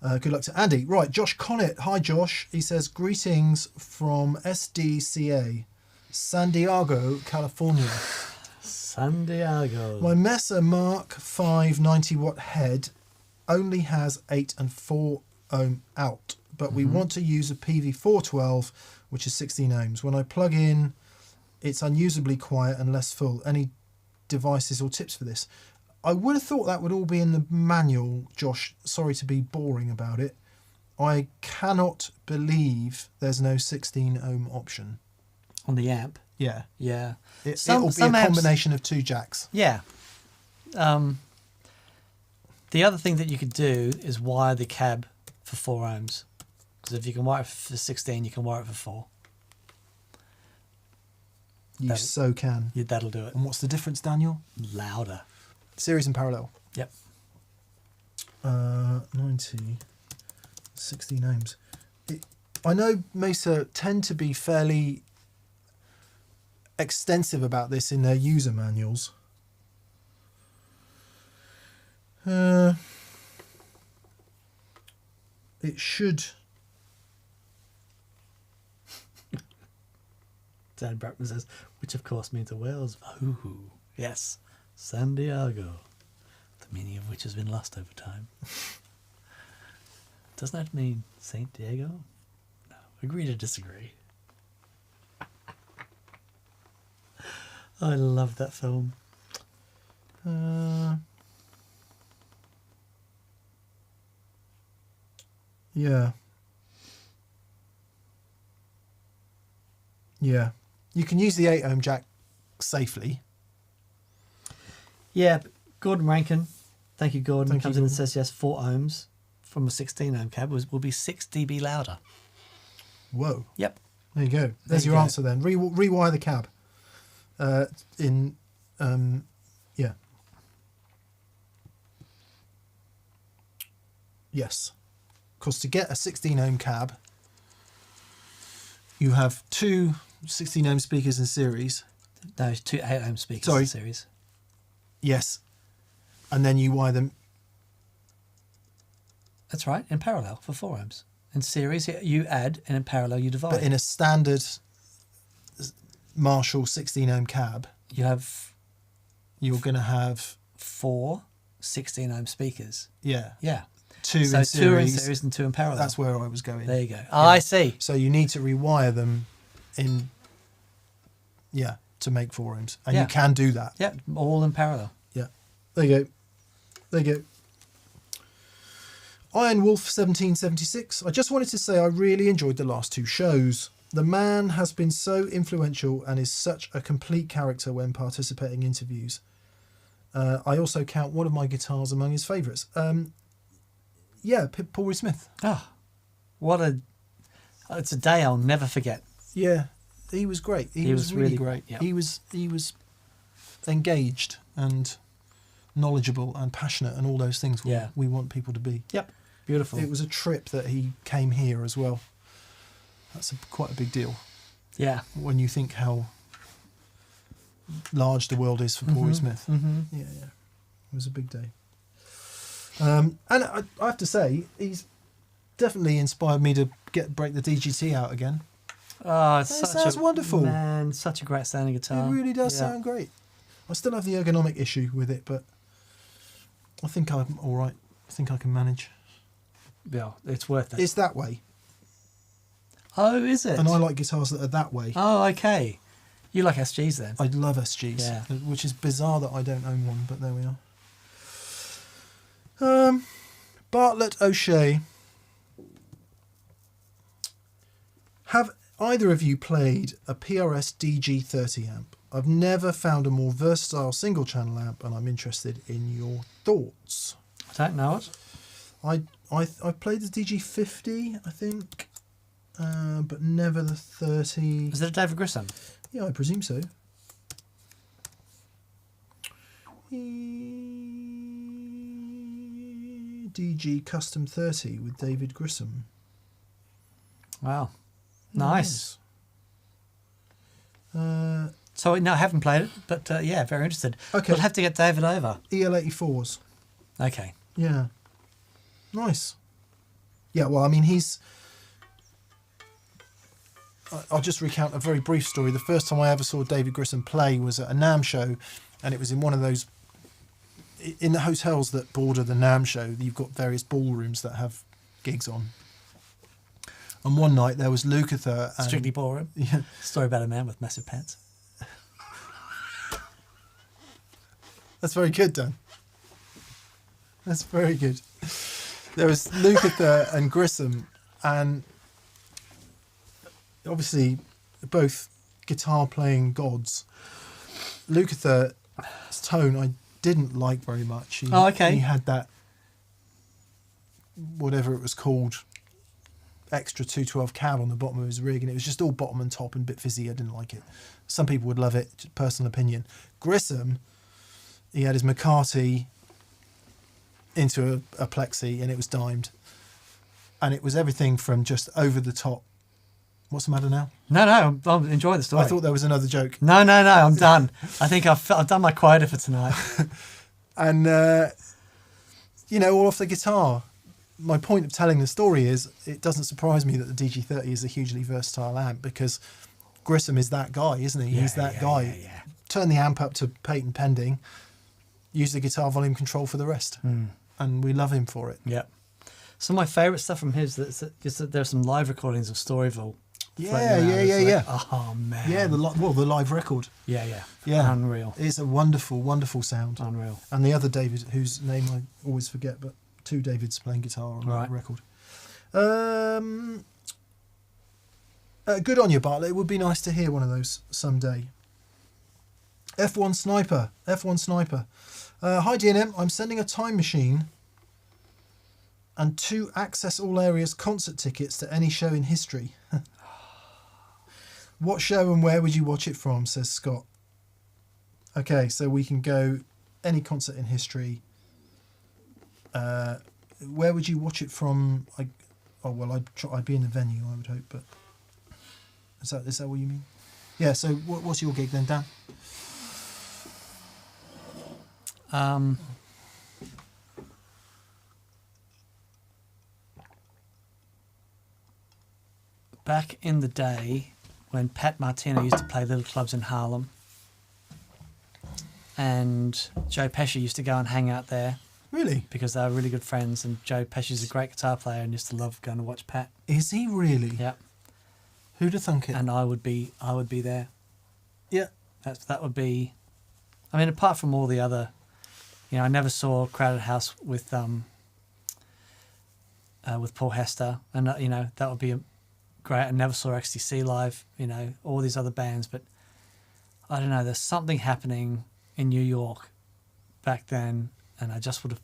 Good luck to Andy. Right, Josh Connett. Hi, Josh. He says, greetings from SDCA, San Diego, California. San Diego. My Mesa Mark 5 90-watt head only has 8 and 4 ohm out, but we want to use a PV412, which is 16 ohms. When I plug in, it's unusably quiet and less full. Any devices or tips for this? I would have thought that would all be in the manual, Josh. Sorry to be boring about it. I cannot believe there's no 16 ohm option. On the amp? Yeah. Yeah. It'll be a combination of 2 jacks. Yeah. The other thing that you could do is wire the cab for 4 ohms. Because if you can wire it for 16, you can wire it for 4. You so can. Yeah, that'll do it. And what's the difference, Daniel? Louder. Series and parallel. Yep. 90, 16 ohms. I know Mesa tend to be fairly extensive about this in their user manuals. It should. Dan Brackman says, which of course means a whale's hoo-hoo. Yes, San Diego. The meaning of which has been lost over time. Doesn't that mean Saint Diego? No. Agree to disagree. I love that film. Yeah. Yeah. You can use the 8 ohm jack safely. Yeah, but Gordon Rankin, thank you, Gordon, Thank comes you, in and Gordon. says, yes, 4 ohms from a 16 ohm cab will be 6 dB louder. Whoa. Yep. There you go. There's you your go. answer then. Rewire the cab. Yeah. Yes. Because to get a 16 ohm cab, you have 2 16 ohm speakers in series. No, 2 8 ohm speakers Sorry. in series. Yes. And then you wire them. That's right, in parallel for 4 ohms. In series, you add, and in parallel, you divide. But in a standard Marshall 16 ohm cab, you have you're going to have 4 16 ohm speakers. Yeah. Yeah. 2 So in 2 in series. series and 2 in parallel. That's where I was going. There you go. Oh, I see. So you need to rewire them in, to make 4 ohms. And Yeah. you can do that. Yeah, all in parallel. Yeah. There you go. There you go. Iron Wolf 1776. I just wanted to say I really enjoyed the last 2 shows. The man has been so influential and is such a complete character when participating in interviews. I also count one of my guitars among his favourites. Paul Reed Smith. Oh, it's a day I'll never forget. Yeah, he was great. He was really great. Yeah. He was engaged and knowledgeable and passionate and all those things we want people to be. Yep, beautiful. It was a trip that he came here as well. That's quite a big deal Yeah. when you think how large the world is for Paul Reed Smith. Mm-hmm. Yeah. It was a big day. And I have to say, he's definitely inspired me to break the DGT out again. Oh, it sounds wonderful. Man, such a great sounding guitar. It really does sound great. I still have the ergonomic issue with it, but I think I'm all right. I think I can manage. Yeah, it's worth it. It's that way. Oh, is it? And I like guitars that are that way. Oh, okay. You like SGs then? I love SGs, Yeah. which is bizarre that I don't own one, but there we are. Bartlett O'Shea. Have either of you played a PRS DG30 amp? I've never found a more versatile single channel amp, and I'm interested in your thoughts. I don't know it. I played the DG50, I think, but never the 30. Is it a David Grissom? Yeah, I presume so. DG Custom 30 with David Grissom. Wow. Nice. So no, I haven't played it, but yeah, very interested. Okay. We'll have to get David over. EL84s. Okay. Yeah. Nice. Yeah, well, I mean, I'll just recount a very brief story. The first time I ever saw David Grissom play was at a NAMM show, and it was in one of those, in the hotels that border the NAMM show, you've got various ballrooms that have gigs on. And one night there was Lukather. Strictly Ballroom. Yeah. Story about a man with massive pants. That's very good, Dan. That's very good. There was Lukather and Grissom, and obviously both guitar playing gods. Lukather's tone I didn't like very much. He had that, whatever it was called, extra 212 cab on the bottom of his rig, and it was just all bottom and top and a bit fizzy. I didn't like it. Some people would love it, just personal opinion. Grissom, he had his McCarthy into a plexi, and it was dimed, and it was everything from just over the top. What's the matter now? No, I'm enjoying the story. I thought there was another joke. No, I'm done. I think I've done my quota for tonight. And all off the guitar. My point of telling the story is it doesn't surprise me that the DG30 is a hugely versatile amp, because Grissom is that guy, isn't he? He's that guy. Yeah. Turn the amp up to patent pending, use the guitar volume control for the rest. And we love him for it. Yeah. Some of my favourite stuff from his is that there's some live recordings of Storyville. Yeah. Oh man. Yeah, the live record. Yeah. Unreal. It's a wonderful, wonderful sound. Unreal. And the other David, whose name I always forget, but two Davids playing guitar on that record. Good on you, Bartlett. It would be nice to hear one of those someday. F1 Sniper. Hi DNM, I'm sending a time machine and 2 Access All Areas concert tickets to any show in history. What show and where would you watch it from, says Scott. Okay, so we can go any concert in history. Where would you watch it from? I'd be in the venue, I would hope, but is that what you mean? Yeah, so what's your gig then, Dan? Back in the day when Pat Martino used to play little clubs in Harlem, and Joe Pesci used to go and hang out there. Really? Because they were really good friends, and Joe Pesci's a great guitar player and used to love going to watch Pat. Is he really? Yeah. Who'd have thunk it? And I would be there. Yeah. That would be, I mean, apart from all the other, I never saw Crowded House with Paul Hester, and that would be great. I never saw XTC live, all these other bands, but I don't know, there's something happening in New York back then, and I just would have,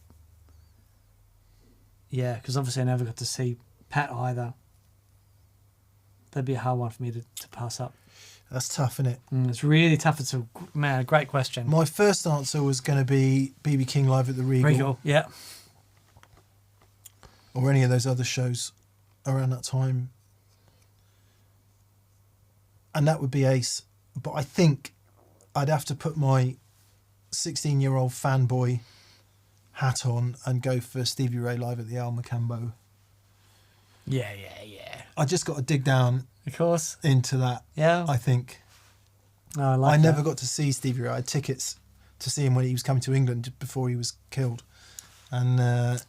because obviously I never got to see Pat either. That'd be a hard one for me to pass up. That's tough, isn't it? It's really tough. It's a great question. My first answer was going to be BB King live at the Regal. Yeah. Or any of those other shows around that time. And that would be ace. But I think I'd have to put my 16-year-old fanboy hat on and go for Stevie Ray live at the Al Macambo. Yeah. I just got to dig down, of course, into that. Yeah, I think. No, I never got to see Stevie Ray. I had tickets to see him when he was coming to England before he was killed, and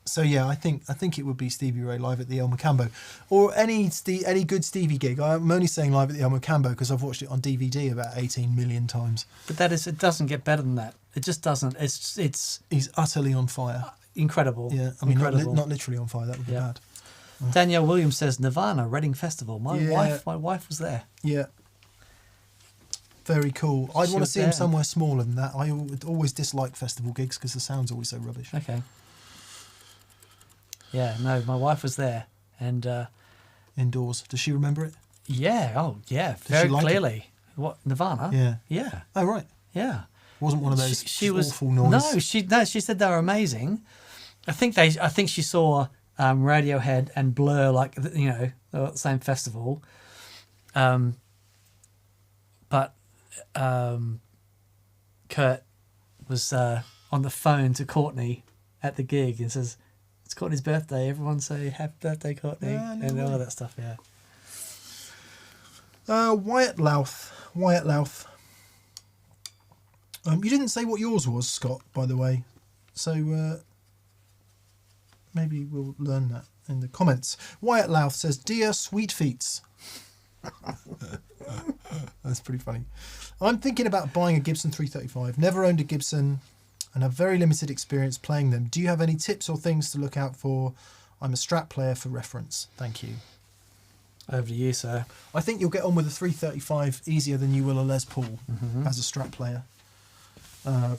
so yeah, I think it would be Stevie Ray live at the El Macambo, or any good Stevie gig. I'm only saying live at the El Macambo because I've watched it on DVD about 18 million times. But it doesn't get better than that. It just doesn't. It's he's utterly on fire. Incredible. Yeah, I mean, incredible. Not literally on fire. That would be bad. Danielle Williams says Nirvana Reading Festival. My wife was there. Yeah. Very cool. I'd want to see him somewhere smaller than that. I always dislike festival gigs because the sound's always so rubbish. Okay. Yeah, no, my wife was there, and indoors. Does she remember it? Yeah. Oh, yeah. Very clearly. What, Nirvana? Yeah. Yeah. Oh, right. Yeah. Wasn't one of those she was, awful noise. No, she said they were amazing. I think she saw Radiohead and Blur, like, they were at the same festival. But Kurt was on the phone to Courtney at the gig and says, It's Courtney's birthday. Everyone say happy birthday, Courtney, Ah, no and all way. that stuff. Yeah. Wyatt Louth. You didn't say what yours was, Scott, by the way. So maybe we'll learn that in the comments. Wyatt Louth says, "Dear Sweet Feets." That's pretty funny. "I'm thinking about buying a Gibson 335. Never owned a Gibson and have very limited experience playing them. Do you have any tips or things to look out for? I'm a Strat player for reference. Thank you." Over to you, sir. I think you'll get on with a 335 easier than you will a Les Paul as a Strat player. I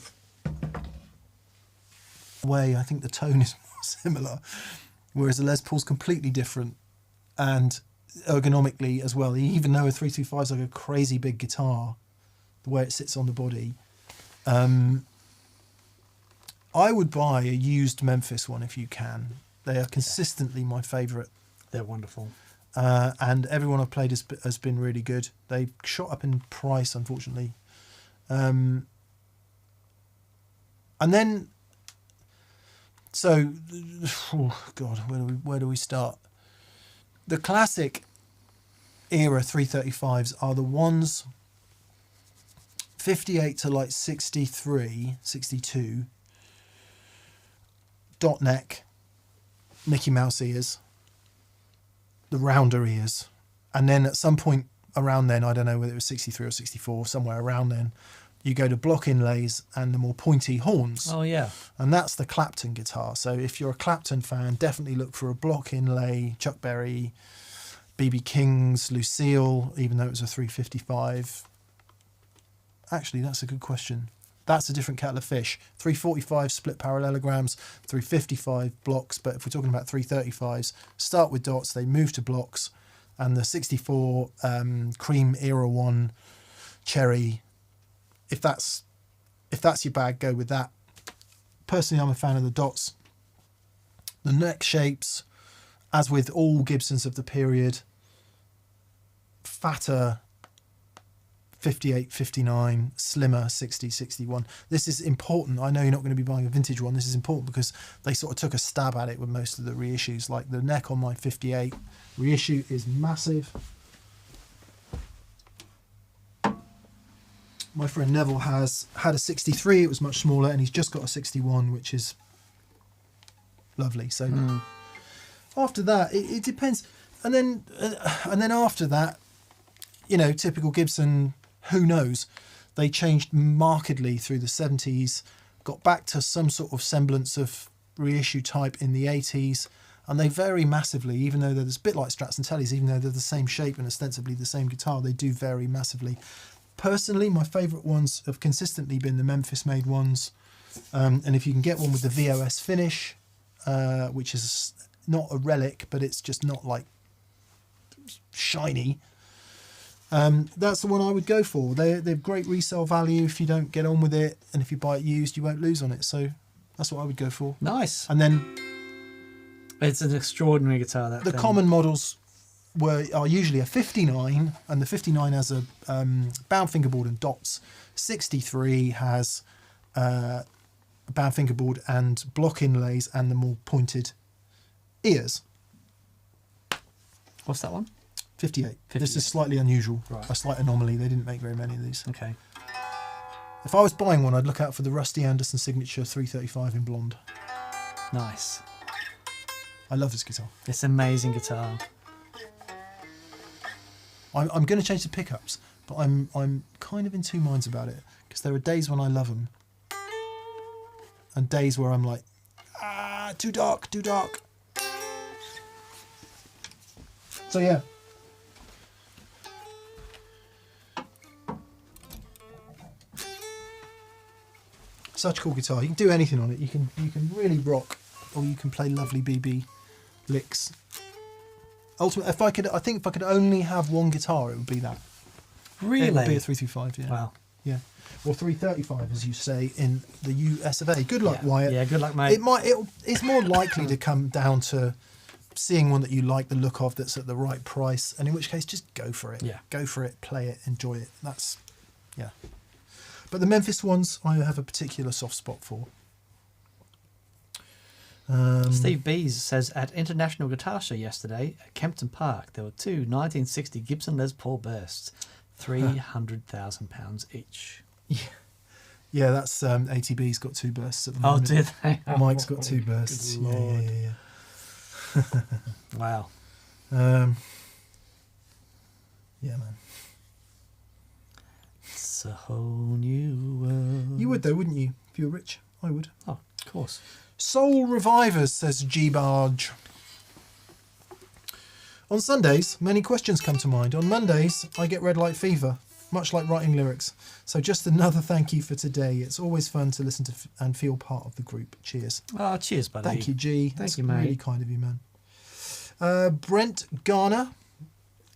think the tone is more similar, whereas a Les Paul's completely different, and ergonomically as well. Even though a 325 is like a crazy big guitar, the way it sits on the body, I would buy a used Memphis one if you can. They are consistently my favourite. They're wonderful. And everyone I've played has been really good. They shot up in price, unfortunately. And then, so, oh God, where do we start? The classic era 335s are the ones 58 to like 63, 62, dot neck, Mickey Mouse ears, the rounder ears, and then at some point around then, I don't know whether it was 63 or 64, somewhere around then, you go to block inlays and the more pointy horns. Oh yeah. And that's the Clapton guitar. So if you're a Clapton fan, definitely look for a block inlay, Chuck Berry, BB King's, Lucille, even though it was a 355. Actually, that's a good question. That's a different kettle of fish. 345 split parallelograms, 355 blocks, but if we're talking about 335s, start with dots, they move to blocks, and the 64 cream era one cherry, if that's your bag, go with that. Personally, I'm a fan of the dots. The neck shapes, as with all Gibsons of the period, fatter 58, 59, slimmer 60, 61. This is important. I know you're not going to be buying a vintage one. This is important because they sort of took a stab at it with most of the reissues. Like the neck on my 58 reissue is massive. My friend Neville has had a 63. It was much smaller, and he's just got a 61, which is lovely. So after that, it depends. And then after that, you know, typical Gibson, who knows? They changed markedly through the 70s, got back to some sort of semblance of reissue type in the 80s, and they vary massively, even though they're a bit like Strats and Tellys, even though they're the same shape and ostensibly the same guitar, they do vary massively. Personally, my favourite ones have consistently been the Memphis-made ones, and if you can get one with the VOS finish, which is not a relic, but it's just not like shiny, that's the one I would go for. They've great resale value if you don't get on with it, and if you buy it used, you won't lose on it. So that's what I would go for. Nice. And then It's an extraordinary guitar. That the thing. common models are usually a 59, and the 59 has a bound fingerboard and dots. 63 has a bound fingerboard and block inlays and the more pointed ears. What's that one? 58. 58. This is slightly unusual, Right. a slight anomaly. They didn't make very many of these. Okay. If I was buying one, I'd look out for the Rusty Anderson Signature 335 in blonde. Nice. I love this guitar. It's an amazing guitar. I'm going to change the pickups, but I'm kind of in two minds about it, because there are days when I love them and days where I'm like, too dark. So yeah. Such a cool guitar. You can do anything on it. You can really rock, or you can play lovely BB licks. Ultimately, I think if I could only have one guitar, it would be that. Really? It would be a 325, yeah. Wow. Yeah. Or 335, as you say in the US of A. Good luck, Yeah. Wyatt. Yeah, good luck, mate. It's more likely to come down to seeing one that you like the look of, that's at the right price, and in which case, just go for it. Yeah. Go for it, play it, enjoy it. That's, yeah. But the Memphis ones, I have a particular soft spot for. Steve Bees says, at International Guitar Show yesterday at Kempton Park, there were two 1960 Gibson Les Paul bursts, £300,000 each. Yeah, that's ATB's got 2 bursts at the moment. Oh, did they? Mike's got 2 bursts. Good Lord. Yeah. Wow. Yeah, man. It's a whole new world. You would though, wouldn't you? If you were rich, I would. Oh, of course. Soul Revivers, says G Barge. On Sundays, many questions come to mind. On Mondays, I get red light fever, much like writing lyrics. So just another thank you for today. It's always fun to listen to and feel part of the group. Cheers. Oh, cheers, buddy. Thank you, G. Thank you, That's mate. really kind of you, man. Brent Garner.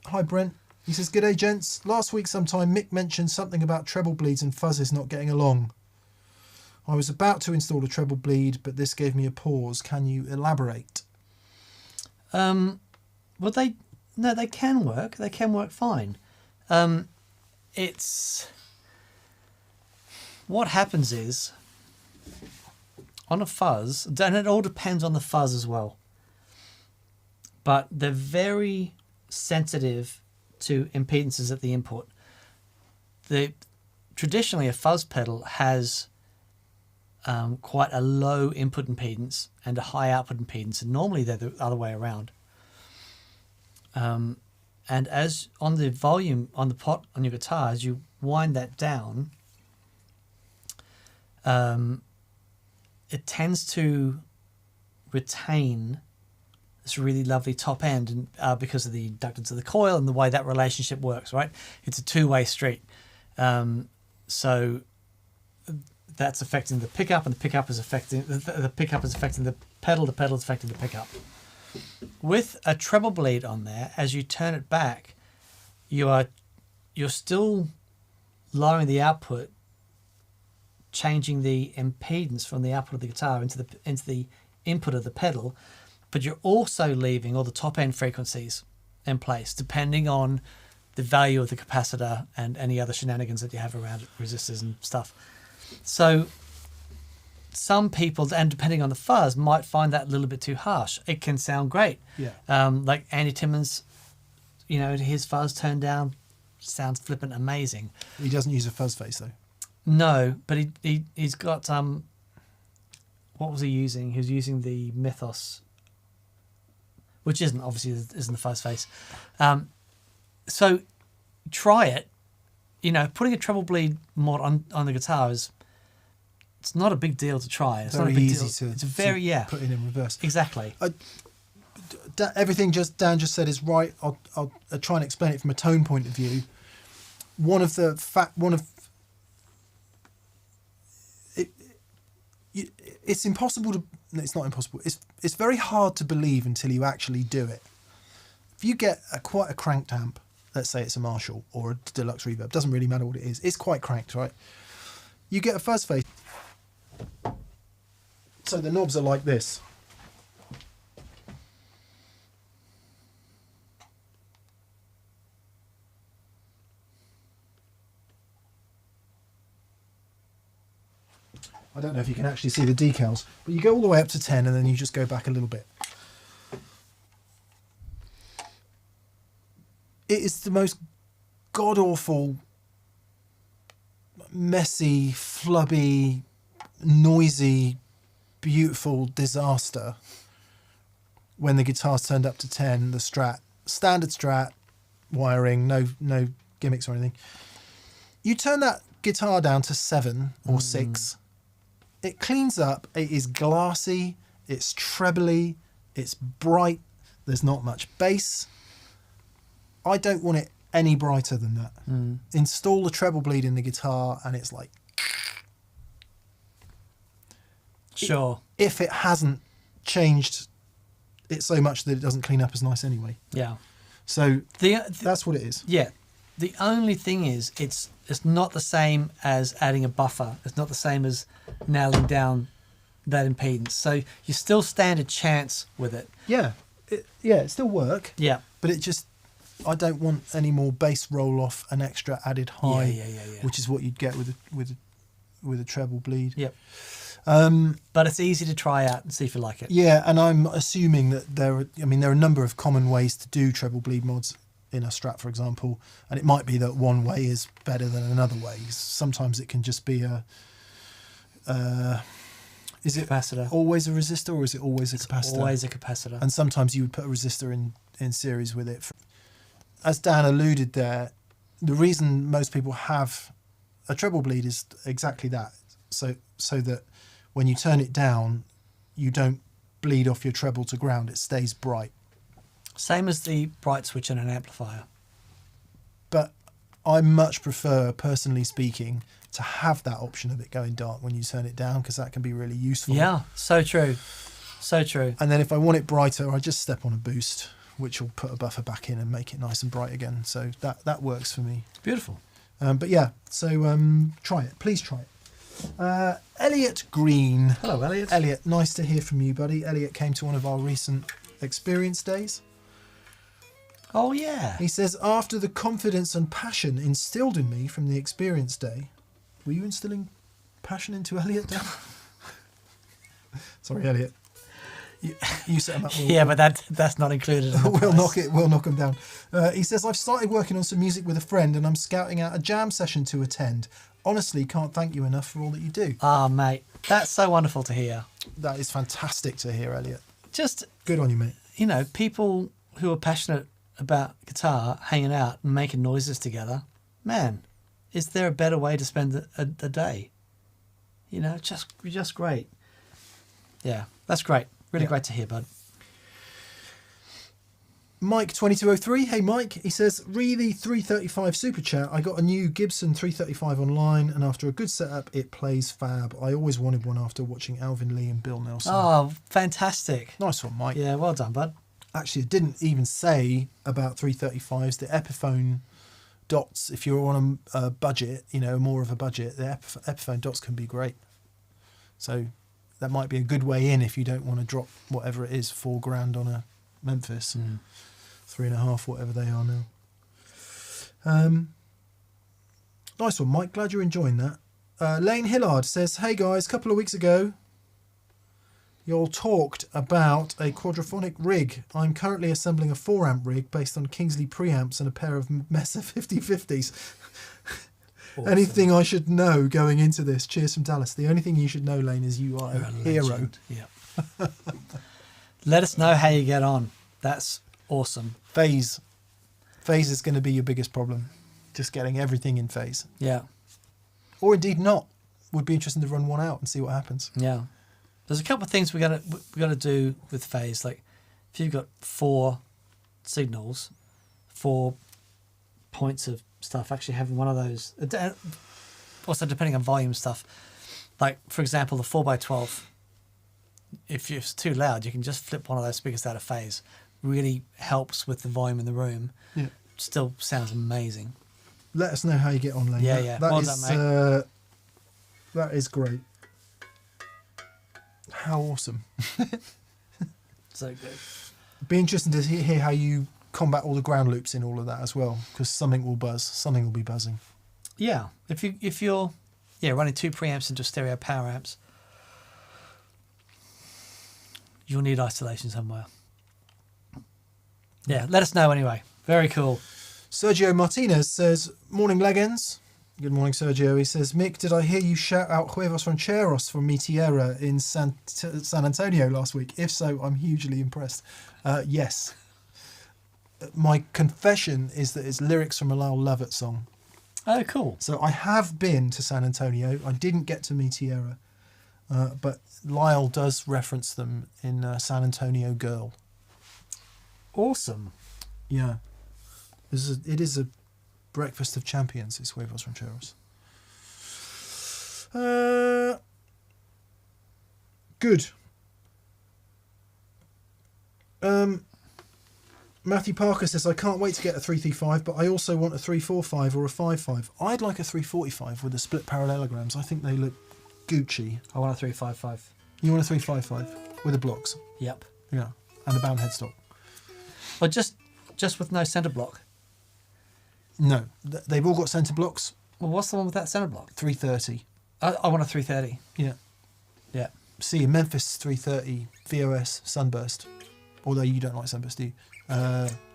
Hi, Brent. He says, "G'day, gents. Last week sometime Mick mentioned something about treble bleeds and fuzzes not getting along. I was about to install a treble bleed, but this gave me a pause. Can you elaborate?" Well, they can work. They can work fine. It's what happens is on a fuzz, and it all depends on the fuzz as well. But they're very sensitive to impedances at the input. Traditionally, a fuzz pedal has quite a low input impedance and a high output impedance, and normally they're the other way around. And as on the volume on the pot on your guitar, as you wind that down, it tends to retain this really lovely top end, and because of the inductance of the coil and the way that relationship works, right? It's a two-way street. So that's affecting the pickup, and the pickup is affecting the pickup is affecting the pedal is affecting the pickup. With a treble bleed on there, as you turn it back, you're still lowering the output, changing the impedance from the output of the guitar into the input of the pedal, but you're also leaving all the top end frequencies in place, depending on the value of the capacitor and any other shenanigans that you have around it, resistors and stuff. So some people, and depending on the fuzz, might find that a little bit too harsh. It can sound great. Yeah. Like Andy Timmons, his fuzz turned down sounds flippant amazing. He doesn't use a fuzz face though. No, but he's got what was he using? He was using the Mythos, which isn't the fuzz face. So try it. Putting a treble bleed mod on the guitar it's not a big deal to try. It's very not a big easy deal. to It's very put it in reverse. Exactly. Everything Dan just said is right. I'll try and explain it from a tone point of view. It's impossible to. No, it's not impossible. It's very hard to believe until you actually do it. If you get quite a cranked amp, let's say it's a Marshall or a deluxe reverb, doesn't really matter what it is. It's quite cranked, right? You get a fuzz face. So the knobs are like this. I don't know if you can actually see the decals, but you go all the way up to 10 and then you just go back a little bit. It is the most god-awful, messy, flubby, noisy, beautiful disaster when the guitar's turned up to 10, the Strat, standard Strat, wiring, no gimmicks or anything. You turn that guitar down to 7 or 6, it cleans up, it is glassy, it's trebly, it's bright, there's not much bass. I don't want it any brighter than that. Install a treble bleed in the guitar and it's like... Sure. If it hasn't changed it so much that it doesn't clean up as nice anyway. Yeah. So that's what it is. Yeah. The only thing is it's not the same as adding a buffer. It's not the same as nailing down that impedance. So you still stand a chance with it. Yeah. It still work. Yeah. But it just... I don't want any more bass roll off and extra added high, Yeah. which is what you'd get with a treble bleed. Yep. But it's easy to try out and see if you like it. Yeah, and I'm assuming that there are a number of common ways to do treble bleed mods in a Strat, for example, and it might be that one way is better than another way. Sometimes it can just be is it Capacitor. always a resistor or is it always a capacitor? Always a capacitor. And sometimes you would put a resistor in series with it. As Dan alluded there, the reason most people have a treble bleed is exactly that. So that when you turn it down, you don't bleed off your treble to ground. It stays bright. Same as the bright switch in an amplifier. But I much prefer, personally speaking, to have that option of it going dark when you turn it down, because that can be really useful. Yeah, so true. So true. And then if I want it brighter, I just step on a boost, which will put a buffer back in and make it nice and bright again. So that works for me. Beautiful. But yeah, so try it. Please try it. Elliot Green. Hello, Elliot. Elliot, nice to hear from you, buddy. Elliot came to one of our recent experience days. Oh, yeah. He says, after the confidence and passion instilled in me from the experience day, were you instilling passion into Elliot, Dan? Sorry, Elliot. You set him up. Yeah, but that's not included. In the We'll price. knock him down. He says, I've started working on some music with a friend and I'm scouting out a jam session to attend. Honestly, can't thank you enough for all that you do. Ah, mate. That's so wonderful to hear. That is fantastic to hear, Elliot. Just, Good on you, mate. you know, people who are passionate about guitar hanging out and making noises together. Man, is there a better way to spend a day? You know, just great. Yeah, that's great. Really great to hear, bud. Mike 2203, hey Mike, he says, really 335 super chat. I got a new Gibson 335 online and after a good setup it plays fab. I always wanted one after watching Alvin Lee and Bill Nelson. Oh, fantastic. Nice one, Mike. Yeah, well done, bud. Actually, it didn't even say about 335s, the Epiphone dots. If you're on a budget, more of a budget, the Epiphone dots can be great. So that might be a good way in if you don't want to drop whatever it is, $4,000 on a Memphis, 3.5, whatever they are now. Nice one, Mike. Glad you're enjoying that. Lane Hillard says, hey guys, a couple of weeks ago, you all talked about a quadraphonic rig. I'm currently assembling a 4-amp rig based on Kingsley preamps and a pair of Mesa 5050s. Awesome. Anything I should know going into this? Cheers from Dallas. The only thing you should know, Lane, is you are a hero. Yeah. Let us know how you get on. That's awesome. Phase is going to be your biggest problem. Just getting everything in phase. Yeah. Or indeed not. Would be interesting to run one out and see what happens. Yeah. There's a couple of things we got to do with phase. Like if you've got 4 signals, 4 points of stuff, actually having one of those. Also depending on volume stuff. Like for example, the 4x12. If it's too loud, you can just flip one of those speakers out of phase. Really helps with the volume in the room. Yeah. Still sounds amazing. Let us know how you get on, Lane. Yeah. Well done, mate. That is great. How awesome. So good. Be interesting to hear how you combat all the ground loops in all of that as well, because something will buzz, something will be buzzing. Yeah. If you're running 2 preamps into stereo power amps, you'll need isolation somewhere. Yeah, let us know anyway. Very cool. Sergio Martinez says, morning legends. Good morning, Sergio. He says, Mick, did I hear you shout out Huevos Rancheros from Mi Tierra in San Antonio last week? If so, I'm hugely impressed. Yes. My confession is that it's lyrics from a Lyle Lovett song. Oh, cool. So I have been to San Antonio. I didn't get to Mi Tierra, but Lyle does reference them in San Antonio Girl. Awesome. Yeah. It is a breakfast of champions, it's Huevos Rancheros. Good. Matthew Parker says, I can't wait to get a 335, but I also want a 345 or a 55. I'd like a 345 with the split parallelograms. I think they look Gucci. I want a 355. You want a 355 with the blocks? Yep. Yeah, and a bound headstock. Or just with no centre block? No, they've all got centre blocks. Well, what's the one with that centre block? 330. I want a 330. Yeah. Yeah. See you, Memphis 3:30 VOS Sunburst. Although you don't like Sunburst, do you?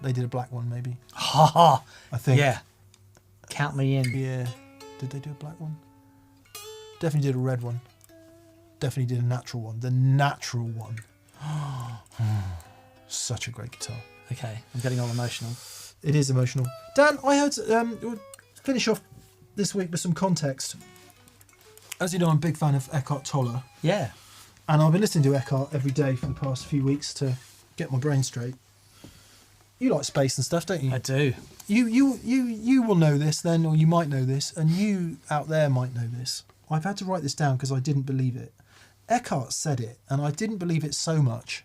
They did a black one, maybe. Ha ha. I think. Yeah. Count me in. Yeah. Did they do a black one? Definitely did a red one. Definitely did a natural one. The natural one. Such a great guitar. Okay, I'm getting all emotional. It is emotional. Dan, I heard. We'll finish off this week with some context. As you know, I'm a big fan of Eckhart Tolle. Yeah. And I've been listening to Eckhart every day for the past few weeks to get my brain straight. You like space and stuff, don't you? I do. You will know this then, or you might know this, and you out there might know this. I've had to write this down because I didn't believe it. Eckhart said it, and I didn't believe it so much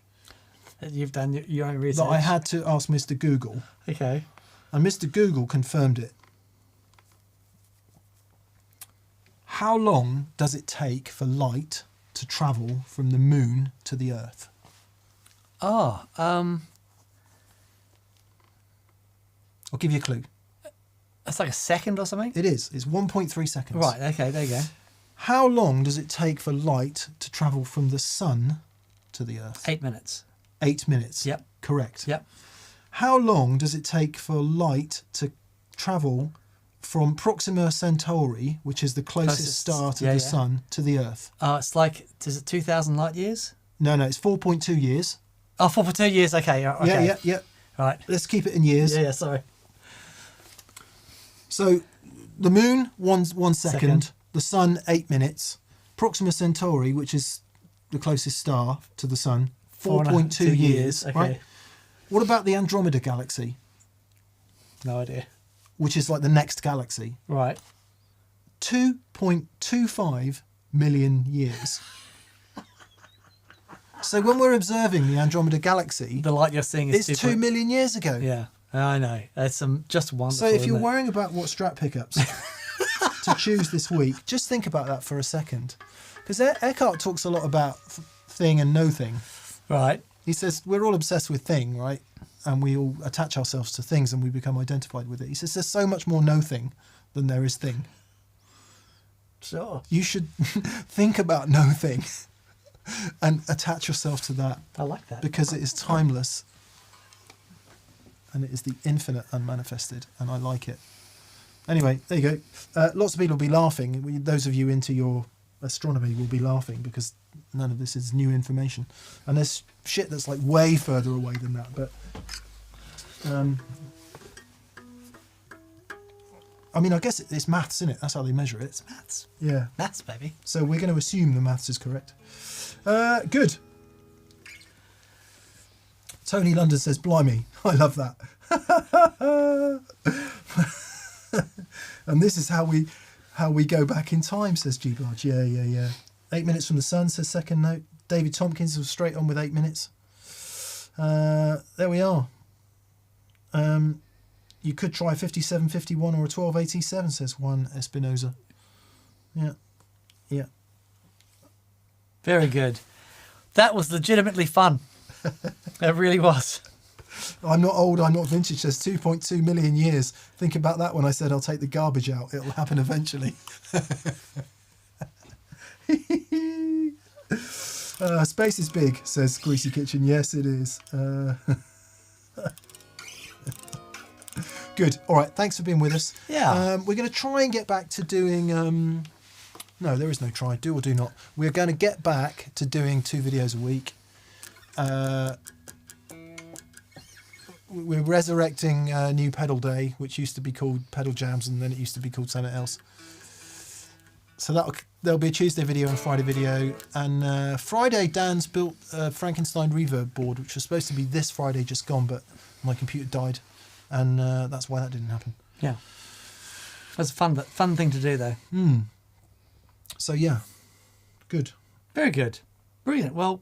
You've done your own research. that I had to ask Mr. Google, Okay. and Mr. Google confirmed it. How long does it take for light to travel from the moon to the Earth? Oh, I'll give you a clue. it's like a second or something? It is. It's 1.3 seconds. Right, okay, there you go. How long does it take for light to travel from the sun to the Earth? 8 minutes. 8 minutes. Yep. Correct. Yep. How long does it take for light to travel from Proxima Centauri, which is the closest star to the sun, to the Earth? It's like, is it 2,000 light years? No, it's 4.2 years. Oh, 4 years, okay. Okay. Yeah. Right. Let's keep it in years. Yeah, sorry. So the moon, one second. Second. The sun, 8 minutes. Proxima Centauri, which is the closest star to the sun, 4.2 years. Okay. Right? What about the Andromeda Galaxy, No idea. which is like the next galaxy? Right. 2.25 million years. So when we're observing the Andromeda Galaxy, The light you're seeing is it's 2 million years ago. Yeah, I know. It's just wonderful. So if you're isn't it? worrying about what strap pickups to choose this week, just think about that for a second. Because Eckhart talks a lot about thing and no thing. Right. He says we're all obsessed with thing, right? And we all attach ourselves to things and we become identified with it. He says there's so much more no thing than there is thing. Sure. You should think about no thing and attach yourself to that, I like that. because it is timeless and it is the infinite unmanifested, and I like it. Anyway, there you go. Lots of people will be laughing. Those of you into your astronomy will be laughing because none of this is new information, and there's shit that's like way further away than that. But I mean, I guess it's maths, isn't it? That's how they measure it. It's maths. Yeah. Maths, baby. So we're going to assume the maths is correct. Good. Tony London says, "Blimey, I love that." And this is how we go back in time, says G Barge. Yeah. 8 minutes from the sun, says second note. David Tompkins was straight on with 8 minutes. There we are. You could try 57.51 or a 12.87, says Juan Espinoza. Yeah. Very good. That was legitimately fun. It really was. I'm not old, I'm not vintage, says 2.2 million years. Think about that when I said I'll take the garbage out. It'll happen eventually. Space is big, says Greasy Kitchen. Yes, it is. Good. All right. Thanks for being with us. Yeah. We're going to try and get back to doing... no, there is no try. Do or do not. We're going to get back to doing 2 videos a week. We're resurrecting New Pedal Day, which used to be called Pedal Jams, and then it used to be called something else. So there'll be a Tuesday video and a Friday video. And Friday, Dan's built a Frankenstein reverb board, which was supposed to be this Friday, just gone, but my computer died. And that's why that didn't happen. Yeah. That's a fun thing to do, though. So, yeah. Good. Very good. Brilliant. Well,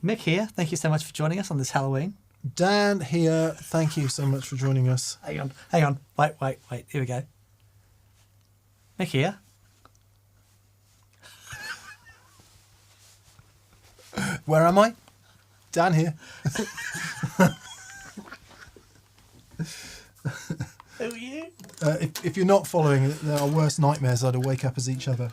Mick here. Thank you so much for joining us on this Halloween. Dan here. Thank you so much for joining us. Hang on. Wait. Here we go. Mick here. Where am I? Dan here. Who are you? If you're not following, our worst nightmares are to wake up as each other.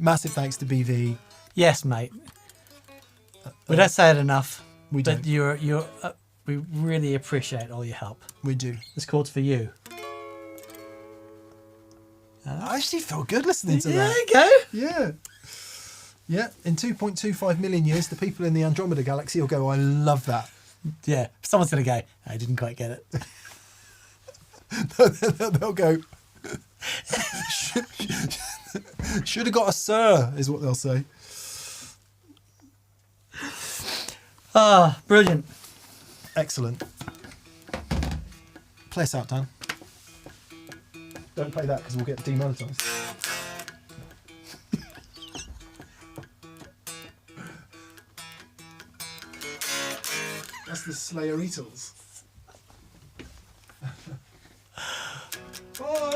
Massive thanks to BV. Yes, mate. We don't say it enough. We but don't. we really appreciate all your help. We do. This chord's for you. I actually felt good listening to There that. you go. Yeah. Yeah. In 2.25 million years, the people in the Andromeda galaxy will go, I love that. Yeah. Someone's going to go, I didn't quite get it. They'll go, should have got a sir, is what they'll say. Ah, brilliant. Excellent. Play us out, Dan. Don't play that because we'll get demonetised. That's the Slayer Eatles. Bye.